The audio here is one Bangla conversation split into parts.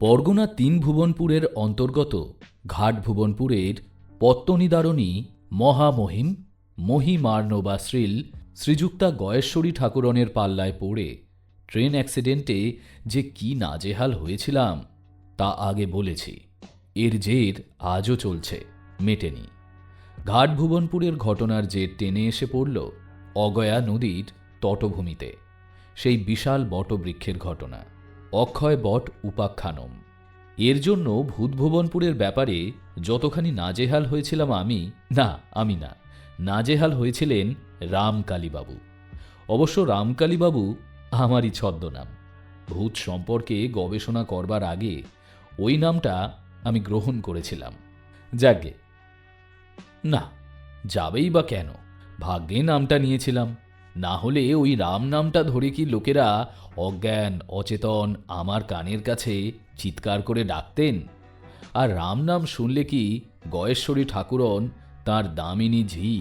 বরগুনা ৩ ভুবনপুরের অন্তর্গত ঘাটভুবনপুরের পত্তনিদারণী মহামহিম মহিমার্ণবাশ্রীল শ্রীযুক্তা গয়েশ্বরী ঠাকুরনের পাল্লায় পড়ে ট্রেন অ্যাক্সিডেন্টে যে কি নাজেহাল হয়েছিলাম তা আগে বলেছি। এর জের আজও চলছে, মেটেনি। ঘাটভুবনপুরের ঘটনার জের টেনে এসে পড়ল অগয়া নদীর তটভূমিতে, সেই বিশাল বটবৃক্ষের ঘটনা, অক্ষয় বট উপাখ্যানম। এর জন্য ভূতভুবনপুরের ব্যাপারে যতখানি নাজেহাল হয়েছিলাম আমি না, নাজেহাল হয়েছিলেন রামকালীবাবু। অবশ্য রামকালীবাবু আমারই ছদ্মনাম। ভূত সম্পর্কে গবেষণা করবার আগে ওই নামটা আমি গ্রহণ করেছিলাম। যাগে না, যাবেই বা কেন, ভাগ্যে নামটা নিয়েছিলাম। না হলে ওই রাম নামটা ধরে কি লোকেরা অজ্ঞান অচেতন আমার কানের কাছে চিৎকার করে ডাকতেন? আর রাম নাম শুনলে কি গয়েশ্বরী ঠাকুরন তাঁর দামিনী ঝি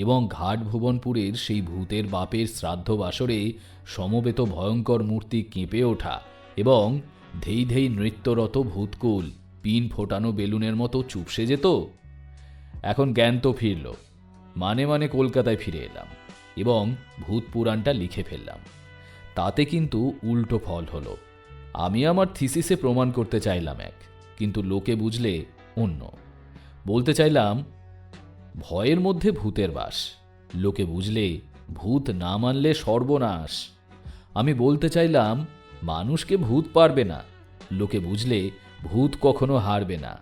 এবং ঘাটভুবনপুরের সেই ভূতের বাপের শ্রাদ্ধ বাসরে সমবেত ভয়ঙ্কর মূর্তি কেঁপে ওঠা এবং ধেই ধেই নৃত্যরত ভূতকুল পিন ফোটানো বেলুনের মতো চুপসে যেত? এখন জ্ঞান তো ফিরল, মানে কলকাতায় ফিরে এলাম এবং ভূত পুরাণটা লিখে ফেললাম। তাতে কিন্তু উল্টো ফল হলো। আমি আমার থিসিসে প্রমাণ করতে চাইলাম এক, কিন্তু লোকে বুঝলে অন্য। বলতে চাইলাম ভয়ের মধ্যে ভূতের বাস, লোকে বুঝলে ভূত না মানলে সর্বনাশ। আমি বলতে চাইলাম মানুষকে ভূত পারবে না, লোকে বুঝলে ভূত কখনো হারবে না,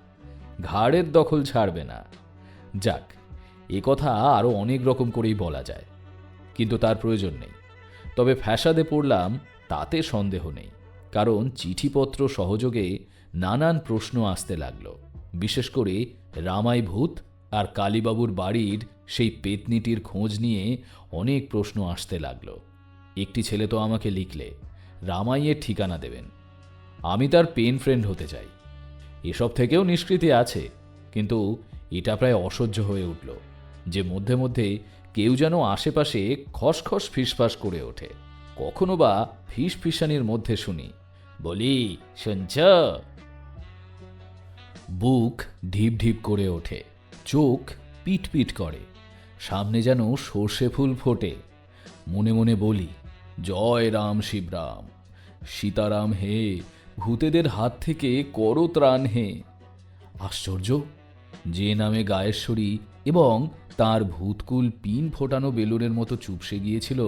ঘাড়ের দখল ছাড়বে না। যাক, এ কথা আরও অনেক রকম করেই বলা যায়, কিন্তু তার প্রয়োজন নেই। তবে ফ্যাসাদে পড়লাম তাতে সন্দেহ নেই, কারণ চিঠিপত্র সহযোগে নানান প্রশ্ন আসতে লাগল। বিশেষ করে রামাই ভূত আর কালীবাবুর বাড়ির সেই পেতনিটির খোঁজ নিয়ে অনেক প্রশ্ন আসতে লাগল। একটি ছেলে তো আমাকে লিখলে রামাইয়ের ঠিকানা দেবেন, আমি তার পেন ফ্রেন্ড হতে চাই। এসব থেকেও নিষ্কৃতি আছে, কিন্তু এটা প্রায় অসহ্য হয়ে উঠল যে মধ্যে মধ্যে কেউ যেন আশেপাশে খসখস ফিসফাস করে ওঠে। কখনো বা ফিসফিসানির মধ্যে শুনি, বলি শুনছ? বুক ঢিপ ঢিপ করে ওঠে, চোখ পিট পিট করে, সামনে যেন সর্ষে ফুল ফোটে। মনে মনে বলি, জয় রাম শিবরাম, সীতারাম হে, ভূতেদের হাত থেকে করো ত্রাণ হে। আশ্চর্য, যে নামে গায়েশ্বরী এবং তার ভূতকুল পিন ফোটানো বেলুনের মতো চুপসে গিয়েছিল,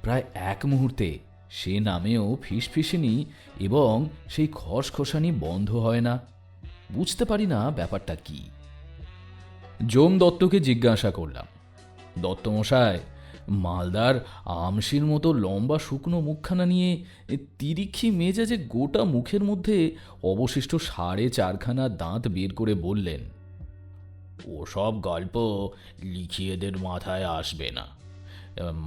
প্রায় এক মুহূর্তে সে নামেও ফিসফিসিনি এবং সেই খসখসানি বন্ধ হয় না। বুঝতে পারি না ব্যাপারটা কি। যম দত্তকে জিজ্ঞাসা করলাম, দত্তমশাই, মালদার আমশির মতো লম্বা শুকনো মুখখানা নিয়ে তিরিক্ষি মেজাজে গোটা মুখের মধ্যে অবশিষ্ট 4.5খানা দাঁত বের করে বললেন, ওসব গল্প লিখিয়েদের মাথায় আসবে না।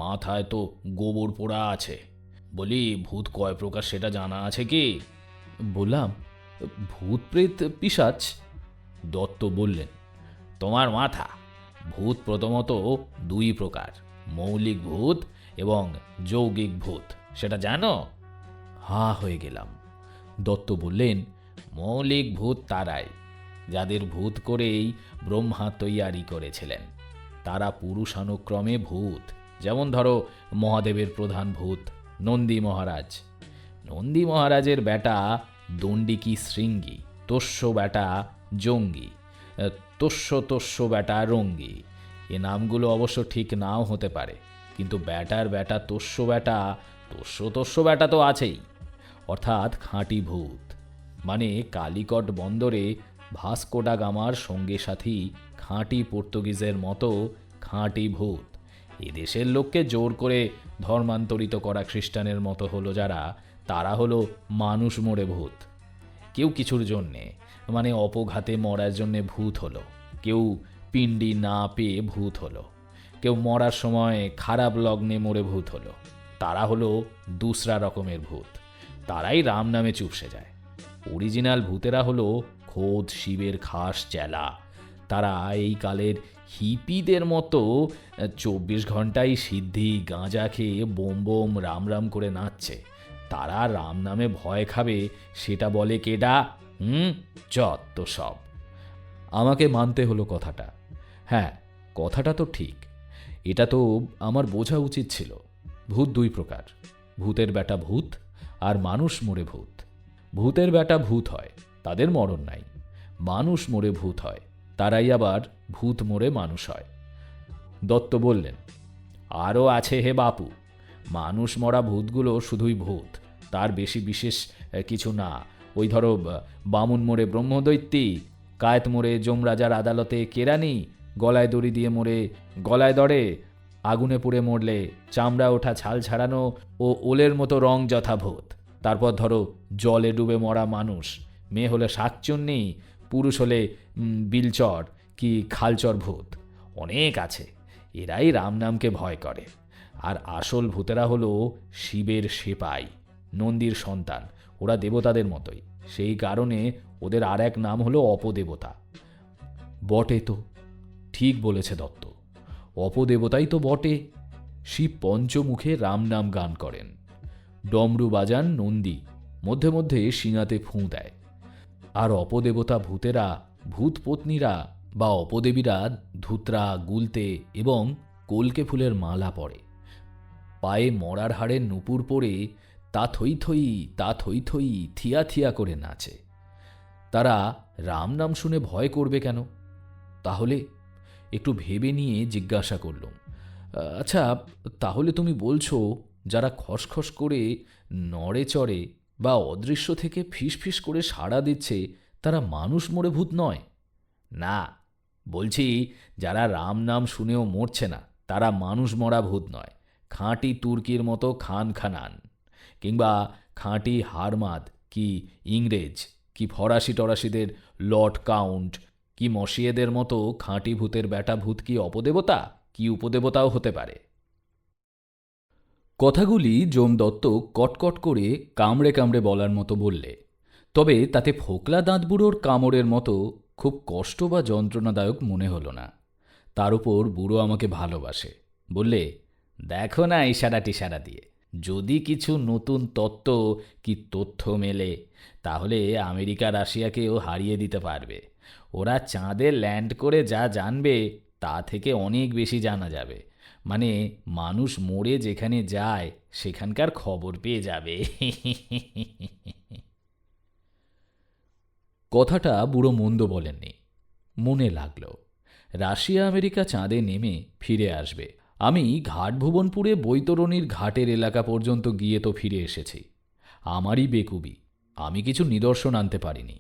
মাথায় তো গোবর পোড়া আছে। বলি, ভূত কয় প্রকার সেটা জানা আছে কি? বললাম, ভূত প্রেত পিশাচ। দত্ত বললেন, তোমার মাথা। ভূত প্রথমত 2 প্রকার, মৌলিক ভূত এবং যৌগিক ভূত, সেটা জানো? হাঁ হয়ে গেলাম। দত্ত বললেন, মৌলিক ভূত তারাই যাদের ভূত করেই ব্রহ্মা তৈয়ারি করেছিলেন। তারা পুরুষানুক্রমে ভূত। যেমন ধরো, মহাদেবের প্রধান ভূত নন্দী মহারাজ। নন্দী মহারাজের বেটা দণ্ডিকী শৃঙ্গী, তস্য বেটা জঙ্গী, তস্য বেটা রঙ্গী। এ নামগুলো অবশ্য ঠিক নাও হতে পারে, কিন্তু বেটার বেটা তস্য বেটা তো আছেই, অর্থাৎ খাঁটি ভূত। মানে কালিকট বন্দরে ভাস্কো ডা গামার সঙ্গে সাথী খাঁটি পর্তুগিজের মতো খাঁটি ভূত। এদেশের লোককে জোর করে ধর্মান্তরিত করা খ্রিস্টানের মতো হলো যারা, তারা হলো মানুষ মোড়ে ভূত। কেউ কিছুর জন্যে, মানে অপঘাতে মরার জন্যে ভূত হলো, কেউ পিণ্ডি না পেয়ে ভূত হলো, কেউ মরার সময় খারাপ লগ্নে মরে ভূত হলো। তারা হলো দুসরা রকমের ভূত, তারাই রাম নামে চুপসে যায়। অরিজিনাল ভূতেরা হলো খোদ শিবের খাস চেলা। তারা এই কালের হিপিদের মতো 24 ঘন্টাই সিদ্ধি গাঁজা খেয়ে বোম বোম রাম রাম করে নাচছে। তারা রাম নামে ভয় খাবে সেটা বলে কেডা? যত সব। আমাকে মানতে হলো কথাটা। হ্যাঁ, কথাটা তো ঠিক। এটা তো আমার বোঝা উচিত ছিল। ভূত দুই প্রকার, ভূতের বেটা ভূত আর মানুষ মরে ভূত। ভূতের বেটা ভূত হয়, তাদের মরণ নাই। মানুষ মরে ভূত হয়, তারাই আবার ভূত মরে মানুষ হয়। দত্ত বললেন, আরও আছে হে বাপু, মানুষ মরা ভূতগুলো শুধুই ভূত, তার বেশি বিশেষ কিছু না। ওই ধরো বামুন মোড়ে ব্রহ্মদৈত্যী, কায়েত মোড়ে যমরাজার আদালতে কেরানি, গলায় দড়ি দিয়ে মোড়ে গলায় দড়ে, আগুনে পুড়ে মরলে চামড়া ওঠা ছাল ছাড়ানো ও ওলের মতো রং যথাভূত। তারপর ধরো জলে ডুবে মরা মানুষ, মেয়ে হলে শাকচুন্নি, পুরুষ হলে বিলচর কি খালচর ভূত। অনেক আছে, এরাই রাম নামকে ভয় করে। আর আসল ভূতেরা হলো শিবের সেপাই, নন্দীর সন্তান। ওরা দেবতাদের মতোই, সেই কারণে ওদের আর এক নাম হলো অপদেবতা। বটে তো, ঠিক বলেছে দত্ত, অপদেবতাই তো বটে। শিব পঞ্চমুখে রাম নাম গান করেন, ডমরু বাজান নন্দী, মধ্যে মধ্যে শিঙাতে ফুঁ দেয়। আর অপদেবতা ভূতেরা, ভূত পত্নীরা বা অপদেবীরা ধুতরা, গুলতে এবং কলকে ফুলের মালা পরে, পায়ে মরার হাড়ের নুপুর পরে তা থই থই, তা থই থই, থিয়া থিয়া করে নাচে। তারা রাম নাম শুনে ভয় করবে কেন? তাহলে একটু ভেবে নিয়ে জিজ্ঞাসা করলুম, আচ্ছা, তাহলে তুমি বলছো যারা খসখস করে নড়ে চড়ে বা অদৃশ্য থেকে ফিসফিস করে সাড়া দিচ্ছে তারা মানুষ মরে ভূত নয়? না, বলছি যারা রাম নাম শুনেও মরছে না তারা মানুষ মরা ভূত নয়। খাঁটি তুর্কির মতো খান খানান, কিংবা খাঁটি হারমাদ কি ইংরেজ কি ফরাসি টরাসিদের লর্ড কাউন্ট কি মসিয়েদের মতো খাঁটি ভূতের বেটা ভূত কি অপদেবতা কি উপদেবতাও হতে পারে। কথাগুলি যমদত্ত কটকট করে কামড়ে কামড়ে বলার মতো বললে, তবে তাতে ফোকলা দাঁতবুড়োর কামড়ের মতো খুব কষ্ট বা যন্ত্রণাদায়ক মনে হলো না। তার উপর বুড়ো আমাকে ভালোবাসে, বললে, দেখো না ইশারা টিশারা দিয়ে, যদি কিছু নতুন তত্ত্ব কি তথ্য মেলে তাহলে আমেরিকা রাশিয়াকেও হারিয়ে দিতে পারবে। ওরা চাঁদে ল্যান্ড করে যা জানবে তা থেকে অনেক বেশি জানা যাবে। মানে মানুষ মরে যেখানে যায় সেখানকার খবর পেয়ে যাবে। কথাটা বুড়ো মন্দ বলেননি, মনে লাগল। রাশিয়া আমেরিকা চাঁদে নেমে ফিরে আসবে। আমি ঘাটভুবনপুরে বৈতরণীর ঘাটের এলাকা পর্যন্ত গিয়ে তো ফিরে এসেছি। আমারই বেকুবি, আমি কিছু নিদর্শন আনতে পারিনি।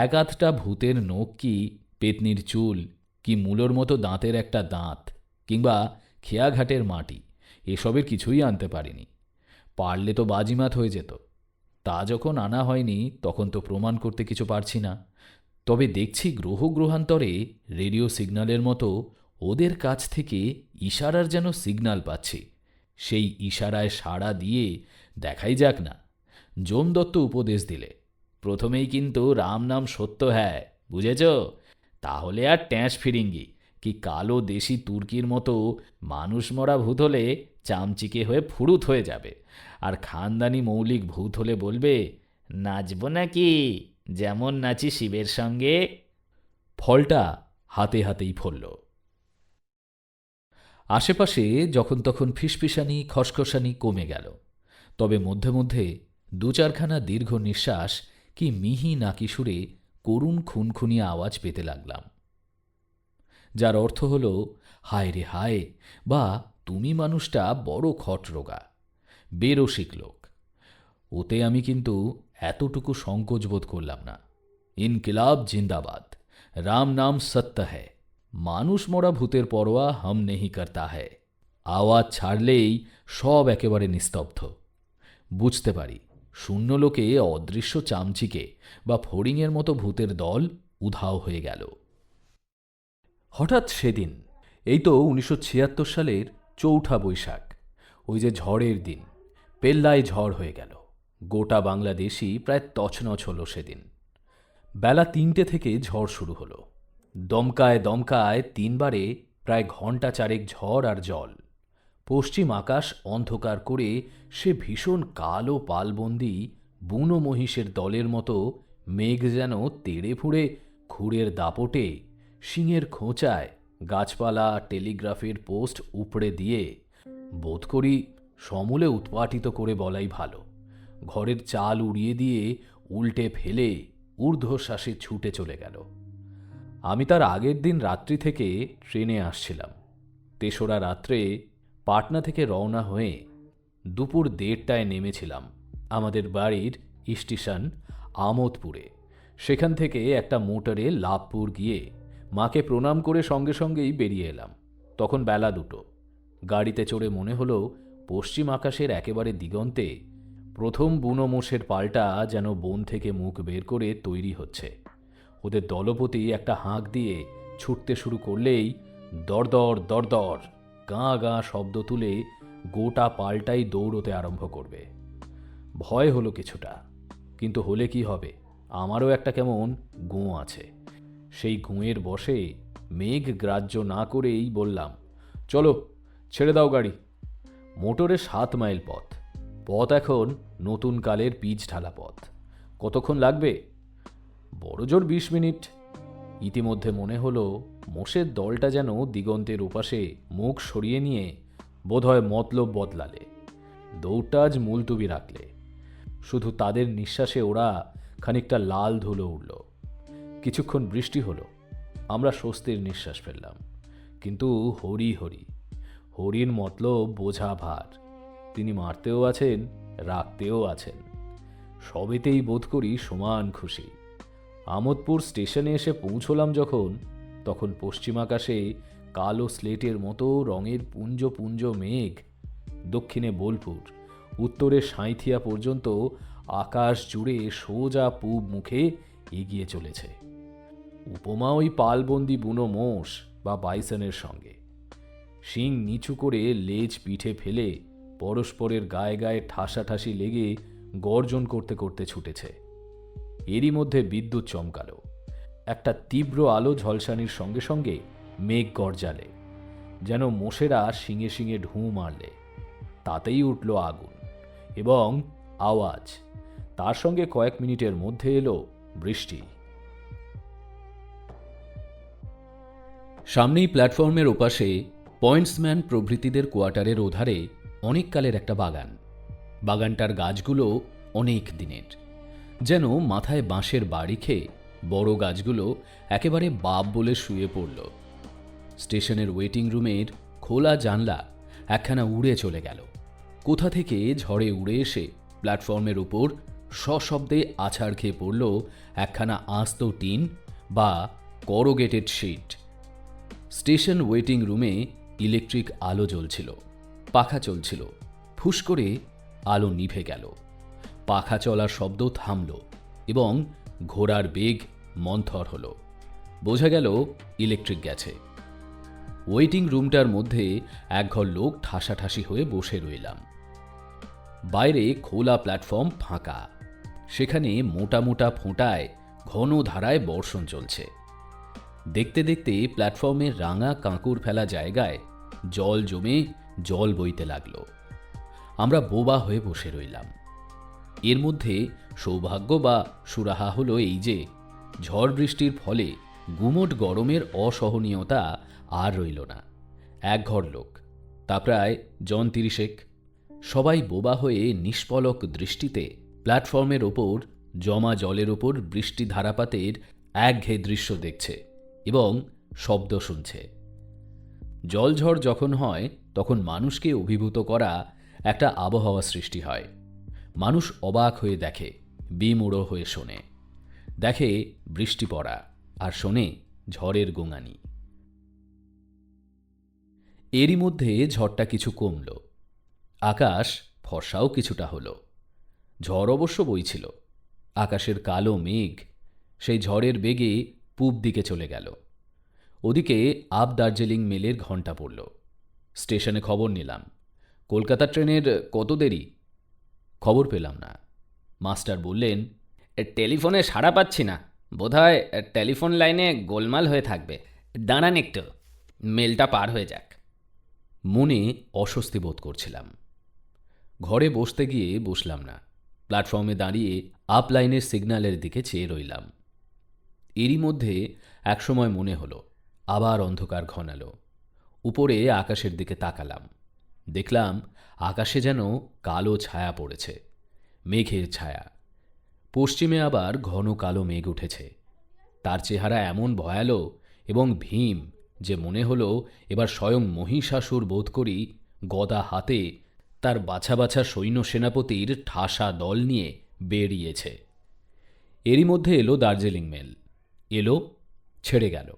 এক আধটা ভূতের নখ কি পেতনির চুল কি মূলোর মতো দাঁতের একটা দাঁত কিংবা খেয়াঘাটের মাটি, এসবের কিছুই আনতে পারিনি। পারলে তো বাজিমাত হয়ে যেত। তা যখন আনা হয়নি তখন তো প্রমাণ করতে কিছু পারছি না। তবে দেখছি গ্রহ গ্রহান্তরে রেডিও সিগন্যালের মতো ওদের কাছ থেকে ইশারার যেন সিগন্যাল পাচ্ছি। সেই ইশারায় সাড়া দিয়ে দেখাই যাক না। যমদত্ত উপদেশ দিলে, প্রথমেই কিন্তু রাম নাম সত্য, হ্যাঁ বুঝেছ? তাহলে আর ট্যাঁস ফিরিঙ্গি কি কালো দেশি তুর্কির মতো মানুষ মরা ভূত হলে চামচিকে হয়ে ফুরুত হয়ে যাবে, আর খানদানি মৌলিক ভূত হলে বলবে, নাচব নাকি যেমন নাচি শিবের সঙ্গে। ফলটা হাতে হাতেই ফলল। আশেপাশে যখন তখন ফিসফিসানি খসখসানি কমে গেল, তবে মধ্যে মধ্যে দু চারখানা দীর্ঘ নিঃশ্বাস কি মিহি নাকি সুরে করুণ খুনখুনি আওয়াজ পেতে লাগলাম, যার অর্থ হল, হায় রে হায়, বা তুমি মানুষটা বড় খটরোগা, বেরসিক লোক। ওতে আমি কিন্তু এতটুকু সংকোচ বোধ করলাম না। ইনকিলাব জিন্দাবাদ, রাম নাম সত্য হ্যায়, মানুষ মরা ভূতের পরোয়া হাম নেহি করতা হ্যায়। আওয়াজ ছাড়লেই সব একেবারে নিস্তব্ধ। বুঝতে পারি শূন্যলোকে অদৃশ্য চামচিকে বা ফড়িংয়ের মতো ভূতের দল উধাও হয়ে গেল। হঠাৎ সেদিন, এই তো 1976 সালের 4 বৈশাখ, ওই যে ঝড়ের দিন, পেল্লায় ঝড় হয়ে গেল। গোটা বাংলাদেশই প্রায় তছনছ হলো সেদিন। বেলা 3টে থেকে ঝড় শুরু হলো। দমকায় দমকায় 3 বারে প্রায় ঘণ্টা চারেক ঝড় আর জল। পশ্চিম আকাশ অন্ধকার করে সে ভীষণ কালো পালবন্দি বুনো মহিষের দলের মতো মেঘ যেন তেড়ে ফুঁড়ে খুঁড়ের দাপটে শিঙের খোঁচায় গাছপালা টেলিগ্রাফের পোস্ট উপড়ে দিয়ে বোধ করি সমূলে উৎপাটিত করে বলাই ভালো, ঘরের চাল উড়িয়ে দিয়ে উল্টে ফেলে ঊর্ধ্বশ্বাসে ছুটে চলে গেল। আমি তার আগের দিন রাত্রি থেকে ট্রেনে আসছিলাম। তেসরা রাত্রে পাটনা থেকে রওনা হয়ে দুপুর 1:30টায় নেমেছিলাম আমাদের বাড়ির স্টেশন আমোদপুরে। সেখান থেকে একটা মোটরে লাভপুর গিয়ে মাকে প্রণাম করে সঙ্গে সঙ্গেই বেরিয়ে এলাম। তখন বেলা 2টো। গাড়িতে চড়ে মনে হলো পশ্চিম আকাশের একেবারে দিগন্তে প্রথম বুনো মোষের পালটা যেন বন থেকে মুখ বের করে তৈরি হচ্ছে। ওদের দলপতি একটা হাঁক দিয়ে ছুটতে শুরু করলেই দরদর দরদর গাঁ গাঁ শব্দ তুলে গোটা পালটাই দৌড়তে আরম্ভ করবে। ভয় হলো কিছুটা, কিন্তু হলে কি হবে, আমারও একটা কেমন গোঁ আছে। সেই গোঁয়ের বশে মেঘ গ্রাহ্য না করেই বললাম, চলো ছেড়ে দাও গাড়ি। মোটরে 7 মাইল পথ। পথ এখন নতুন কালের পিচ ঢালা পথ। কতক্ষণ লাগবে? বড়জোর 20 মিনিট। ইতিমধ্যে মনে হলো মোষের দলটা যেন দিগন্তের ওপাশে মুখ সরিয়ে নিয়ে বোধহয় মতলব বদলালে, দৌড়টা আজ মুলতুবি রাখলে। শুধু তাদের নিঃশ্বাসে ওরা খানিকটা লাল ধুলো উঠল। কিছুক্ষণ বৃষ্টি হলো, আমরা স্বস্তির নিঃশ্বাস ফেললাম। কিন্তু হরি হরি, হরির মতলব বোঝা ভার। তিনি মারতেও আছেন, রাখতেও আছেন। সবেতেই বোধ করি সমান খুশি। আমোদপুর স্টেশনে এসে পৌঁছলাম যখন, তখন পশ্চিম আকাশে কালো স্লেটের মতো রঙের পুঞ্জ পুঞ্জ মেঘ দক্ষিণে বোলপুর, উত্তরে সাঁইথিয়া পর্যন্ত আকাশ জুড়ে সোজা পূব মুখে এগিয়ে চলেছে। উপমা ওই পালবন্দি বুনো মোষ বা বাইসনের সঙ্গে। শিং নিচু করে লেজ পিঠে ফেলে পরস্পরের গায়ে গায়ে ঠাসাঠাসি লেগে গর্জন করতে করতে ছুটেছে। এরই মধ্যে বিদ্যুৎ চমকালো। একটা তীব্র আলো ঝলসানির সঙ্গে সঙ্গে মেঘ গর্জালে, যেন মোষেরা শিঙে শিঙে ঢুঁ মারলে। তাতেই উঠল আগুন এবং আওয়াজ। তার সঙ্গে কয়েক মিনিটের মধ্যে এলো বৃষ্টি। সামনেই প্ল্যাটফর্মের ওপাশে পয়েন্টসম্যান প্রভৃতিদের কোয়ার্টারের ওধারে অনেককালের একটা বাগান। বাগানটার গাছগুলো অনেক দিনের, যেন মাথায় বাঁশের বাড়ি খেয়ে বড় গাছগুলো একেবারে বাপ বলে শুয়ে পড়ল। স্টেশনের ওয়েটিং রুমের খোলা জানলা একখানা উড়ে চলে গেল। কোথা থেকে ঝড়ে উড়ে এসে প্ল্যাটফর্মের উপর সশব্দে আছাড় খেয়ে পড়ল একখানা আস্ত টিন বা করোগেটেড শিট। স্টেশন ওয়েটিং রুমে ইলেকট্রিক আলো জ্বলছিল, পাখা চলছিল। ফুস করে আলো নিভে গেল, পাখা চলার শব্দ থামল এবং ঘোড়ার বেগ মন্থর হল। বোঝা গেল ইলেকট্রিক গেছে। ওয়েটিং রুমটার মধ্যে একঘর লোক ঠাসাঠাসি হয়ে বসে রইলাম। বাইরে খোলা প্ল্যাটফর্ম ফাঁকা, সেখানে মোটা মোটা ফোঁটায় ঘন ধারায় বর্ষণ চলছে। দেখতে দেখতে প্ল্যাটফর্মের রাঙা কাঁকুর ফেলা জায়গায় জল জমে জল বইতে লাগলো। আমরা বোবা হয়ে বসে রইলাম। এর মধ্যে সৌভাগ্য বা সুরাহা হলো এই যে ঝড় বৃষ্টির ফলে গুমোট গরমের অসহনীয়তা আর রইল না। একঘর লোক, তা প্রায় জন 30 সবাই বোবা হয়ে নিষ্পলক দৃষ্টিতে প্ল্যাটফর্মের ওপর জমা জলের ওপর বৃষ্টি ধারাপাতের একঘেয়ে দৃশ্য দেখছে এবং শব্দ শুনছে। জলঝড় যখন হয় তখন মানুষকে অভিভূত করা একটা আবহাওয়া সৃষ্টি হয়। মানুষ অবাক হয়ে দেখে, বিমূঢ় হয়ে শোনে। দেখে বৃষ্টি পড়া আর শোনে ঝড়ের গোঙানি। এরই মধ্যে ঝড়টা কিছু কমল, আকাশ ফর্সাও কিছুটা হলো। ঝড় অবশ্য বইছিল। আকাশের কালো মেঘ সেই ঝড়ের বেগে পূব দিকে চলে গেল। ওদিকে আপ দার্জিলিং মেলের ঘণ্টা পড়ল। স্টেশনে খবর নিলাম, কলকাতা ট্রেনের কত দেরি। খবর পেলাম না। মাস্টার বললেন, টেলিফোনে সাড়া পাচ্ছি না, বোধহয় টেলিফোন লাইনে গোলমাল হয়ে থাকবে, দাঁড়ান একটু, মেলটা পার হয়ে যাক। মনে অস্বস্তি বোধ করছিলাম। ঘরে বসতে গিয়ে বসলাম না, প্ল্যাটফর্মে দাঁড়িয়ে আপ লাইনের সিগন্যালের দিকে চেয়ে রইলাম। এরই মধ্যে একসময় মনে হলো আবার অন্ধকার ঘনালো। উপরে আকাশের দিকে তাকালাম, দেখলাম আকাশে যেন কালো ছায়া পড়েছে, মেঘের ছায়া। পশ্চিমে আবার ঘন কালো মেঘ উঠেছে। তার চেহারা এমন ভয়ালো এবং ভীম যে মনে হলো এবার স্বয়ং মহিষাসুর বোধ করি গদা হাতে তার বাছা বাছা সৈন্য সেনাপতির ঠাসা দল নিয়ে বেরিয়েছে। এরই মধ্যে এলো দার্জিলিং মেল। এলো, ছেড়ে গেল।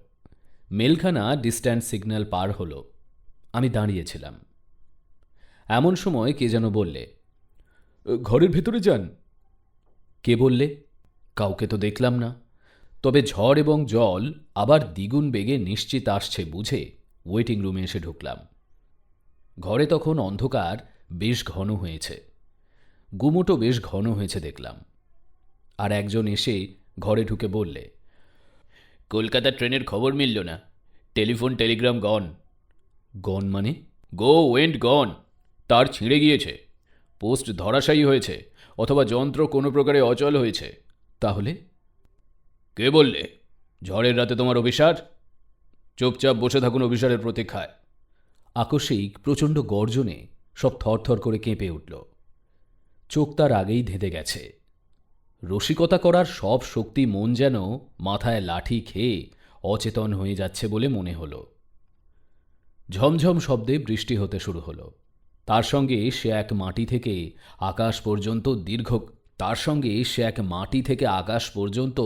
মেলখানা ডিস্ট্যান্স সিগন্যাল পার হলো। আমি দাঁড়িয়েছিলাম। এমন সময় কে যেন বললে, ঘরের ভেতরে যান। কে বললে? কাউকে তো দেখলাম না। তবে ঝড় এবং জল আবার দ্বিগুণ বেগে নিশ্চিত আসছে বুঝে ওয়েটিং রুমে এসে ঢুকলাম। ঘরে তখন অন্ধকার বেশ ঘন হয়েছে, গুমোটো বেশ ঘন হয়েছে দেখলাম। আর একজন এসে ঘরে ঢুকে বললে, কলকাতা ট্রেনের খবর মিলল না, টেলিফোন টেলিগ্রাম গন। গন মানে? গো ওয়েন্ট গন, তার ছিঁড়ে গিয়েছে, পোস্ট ধরাশায়ী হয়েছে অথবা যন্ত্র কোনো প্রকারে অচল হয়েছে। তাহলে? কে বললে? ঝড়ের রাতে তোমার অভিসার? চুপচাপ বসে থাকুন অভিসারের প্রতীক্ষায়। আকস্মিক প্রচণ্ড গর্জনে সব থরথর করে কেঁপে উঠল। চোখ তার আগেই ধেঁধে গেছে। রসিকতা করার সব শক্তি মন যেন মাথায় লাঠি খেয়ে অচেতন হয়ে যাচ্ছে বলে মনে হল। ঝমঝম শব্দে বৃষ্টি হতে শুরু হলো। তার সঙ্গে সে এক মাটি থেকে আকাশ পর্যন্ত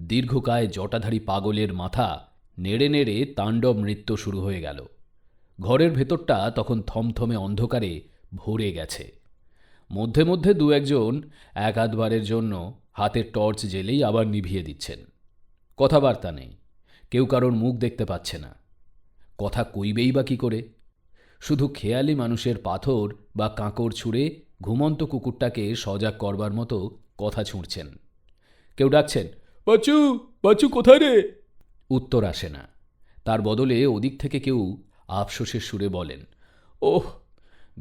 দীর্ঘকায় জটাধারী পাগলের মাথা নেড়ে নেড়ে তাণ্ডব নৃত্য শুরু হয়ে গেল। ঘরের ভেতরটা তখন থমথমে অন্ধকারে ভরে গেছে। মধ্যে মধ্যে দু একজন এক আধবারের জন্য হাতের টর্চ জ্বেলেই আবার নিভিয়ে দিচ্ছেন। কথাবার্তা নেই, কেউ কারোর মুখ দেখতে পাচ্ছে না। কথা কইবেই বা কী করে? শুধু খেয়ালি মানুষের পাথর বা কাঁকড় ছুঁড়ে ঘুমন্ত কুকুরটাকে সজাগ করবার মতো কথা ছুঁড়ছেন। কেউ ডাকছেন, বাচু বাচু কোথায় রে? উত্তর আসে না। তার বদলে ওদিক থেকে কেউ আফসোসের সুরে বলেন, ওহ,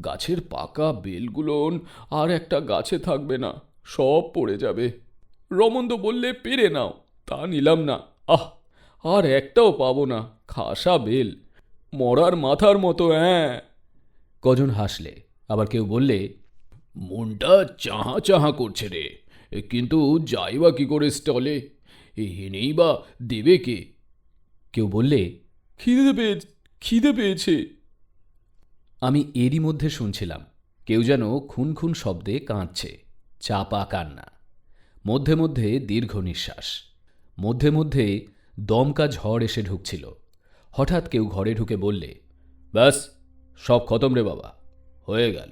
গাছের পাকা বেলগুলোন আর একটা গাছে থাকবে না, সব পড়ে যাবে। রমন্দ বললে পেরে নাও, তা নিলাম না। আহ, আর একটাও পাবো না, খাসা বেল, মরার মাথার মতো। হ্যাঁ। কজন হাসলে, আবার কেউ বললে, মনটা চাহা চাহা করছে রে, কিন্তু যাই বা কি করে স্টলে, এনেই বা দেবে কে? কেউ বললে, খিদে পেয়েছে। আমি এরই মধ্যে শুনছিলাম কেউ যেন খুন খুন শব্দে কাঁদছে, চাপা কান্না, মধ্যে মধ্যে দীর্ঘ নিঃশ্বাস, মধ্যে মধ্যে দমকা ঝড় এসে ঢুকছিল। হঠাৎ কেউ ঘরে ঢুকে বললে, ব্যাস, সব খতম রে বাবা, হয়ে গেল।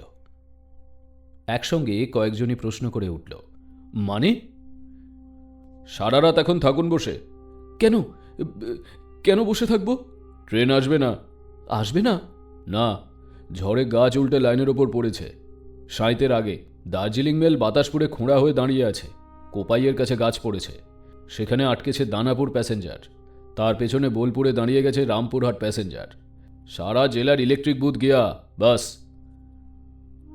একসঙ্গে কয়েকজনই প্রশ্ন করে উঠল, মানে? সারা রাত এখন থাকুন বসে। কেন? কেন বসে থাকব? ট্রেন আসবে না। আসবে না? না, ঝড়ে গাছ উল্টে লাইনের ওপর পড়েছে। সাঁইতের আগে দার্জিলিং মেল বাতাসপুরে খোঁড়া হয়ে দাঁড়িয়ে আছে। কোপাইয়ের কাছে গাছ পড়েছে, সেখানে আটকেছে দানাপুর প্যাসেঞ্জার। তার পেছনে বোলপুরে দাঁড়িয়ে গেছে রামপুরহাট প্যাসেঞ্জার। সারা জেলার ইলেকট্রিক বুথ গিয়া, বাস।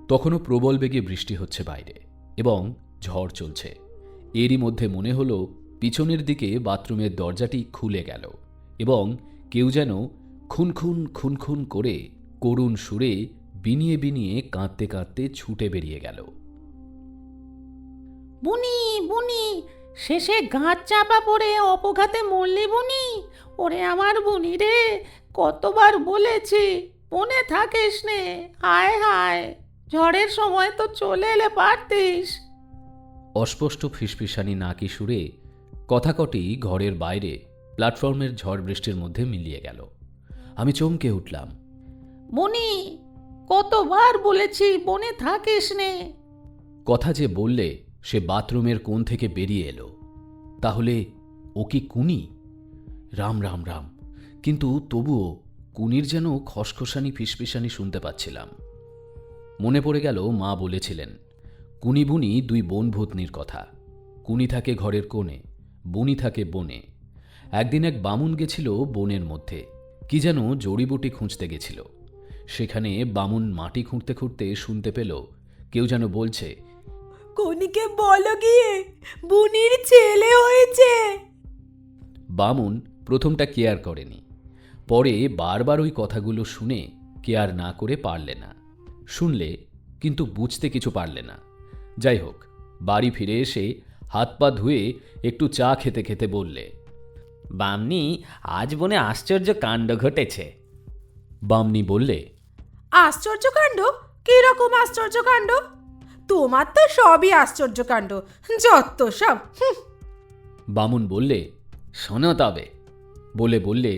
তখনও প্রবল বেগে বৃষ্টি হচ্ছে বাইরে এবং ঝড় চলছে। এরই মধ্যে মনে হলো পিছনের দিকে বাথরুমের দরজাটি খুলে গেল এবং কেউ যেন খুনখুন খুনখুন করে করুণ সুরে বিনিয়ে বিনিয়ে কাঁদতে কাঁদতে ছুটে বেরিয়ে গেল। বুনি বুনি, শেষে গাছ চাপা পড়ে অপঘাতে মরলি বুনি। ওরে আমার বুনি রে, কতবার বলেছি মনে থাকিস নে। হায় হায়, ঝড়ের সময় তো চলে এলে পারতিস। অস্পষ্ট ফিসফিসানি নাকি সুরে কথা কটি ঘরের বাইরে প্ল্যাটফর্মের ঝড় বৃষ্টির মধ্যে মিলিয়ে গেল। আমি চমকে উঠলাম। বুনি, কতবার বলেছি মনে থাকিস নে। কথা যে বললে সে বাথরুমের কোণ থেকে বেরিয়ে এলো। তাহলে ও কি কুনি? রাম রাম রাম, কিন্তু তবুও কুনির যেন খসখসানি ফিসফিসানি শুনতে পাচ্ছিলাম। মনে পড়ে গেল মা বলেছিলেন, কুনি বুনি দুই বোন ভূতনির কথা। কুনি থাকে ঘরের কোণে, বুনি থাকে বনে। একদিন এক বামুন গেছিল বনের মধ্যে, কি যেন জড়িবুটি খুঁজতে গেছিল। সেখানে বামুন মাটি খুঁড়তে খুঁড়তে শুনতে পেল কেউ যেন বলছে, কনিকে বলো গিয়ে বুনির ছেলে হয়েছে। বামুন প্রথমটা কেয়ার করেনি, পরে বারবার ওই কথাগুলো শুনে কেয়ার না করে পারলে না। শুনলে কিন্তু বুঝতে কিছু পারলে না। যাই হোক, বাড়ি ফিরে এসে হাত পা ধুয়ে একটু চা খেতে খেতে বললে, বামনি, আজ বনে আশ্চর্য কাণ্ড ঘটেছে। বামনি বললে, আশ্চর্যকাণ্ড? কিরকম আশ্চর্যকাণ্ড? তোমার তো সবই আশ্চর্যকাণ্ড, যত সব। বামুন বললে, শোনো তবে, বলে বললে,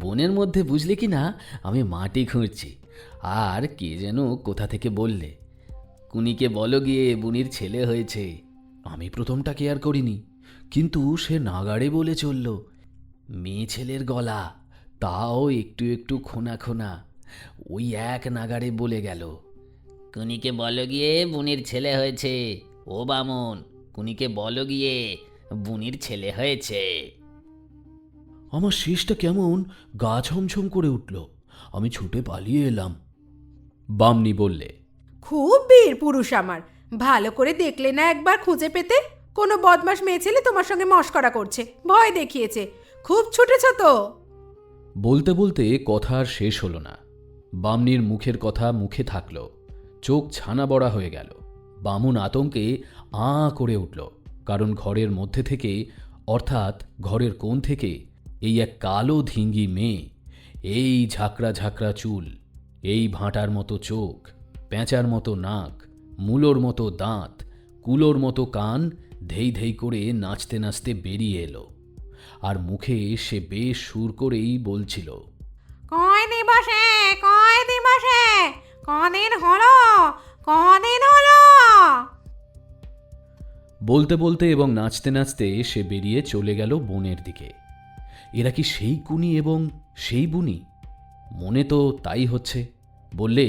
বনের মধ্যে বুঝলে কি না আমি মাটি খুঁড়ছি, আর কে যেন কোথা থেকে বললে, কুনিকে বলো গিয়ে বুনির ছেলে হয়েছে। আমি প্রথমটা কেয়ার করিনি, কিন্তু সে নাগাড়ে বলে চলল, মেয়ে ছেলের গলা, তাও একটু একটু খোনা খোনা, ওই এক নাগাড়ে বলে গেল, কুনিকে বলো গিয়ে বুনির ছেলে হয়েছে। ও বামন, কুনিকে বলো গিয়ে বুনির ছেলে হয়েছে। আমার শেষটা কেমন গা ছমছম করে উঠল। আমি ছুটে পালিয়ে এলাম। বামনি বললে, খুব বীর পুরুষ আমার। ভালো করে দেখলে না একবার খুঁজে পেতে? কোনো বদমাস মেয়ে ছেলে তোমার সঙ্গে মশকরা করছে, ভয় দেখিয়েছে। খুব ছুটেছ তো। বলতে বলতে কথা আর শেষ হলো না। বামনির মুখের কথা মুখে থাকল, চোখ ছানা বড়া হয়ে গেল। বামুন আতঙ্কে করে উঠল, কারণ ঘরের মধ্যে থেকে, অর্থাৎ ঘরের কোণ থেকে, এই এক কালো ধিঙ্গি মেয়ে, এই ঝাঁকড়া ঝাঁকড়া চুল, এই ভাঁটার মতো চোখ, পেঁচার মতো নাক, মূলোর মতো দাঁত, কুলোর মতো কান, ধেই ধেই করে নাচতে নাচতে বেরিয়ে এলো। আর মুখে সে বেশ সুর করেই বলছিল, কয় দিবসে, কয় দিবসে, কদিন হলো, কদিন হলো। বলতে বলতে এবং নাচতে নাচতে সে বেরিয়ে চলে গেল বনের দিকে। এরা কি সেই কুনি এবং সেই বুনি? মনে তো তাই হচ্ছে। বললে,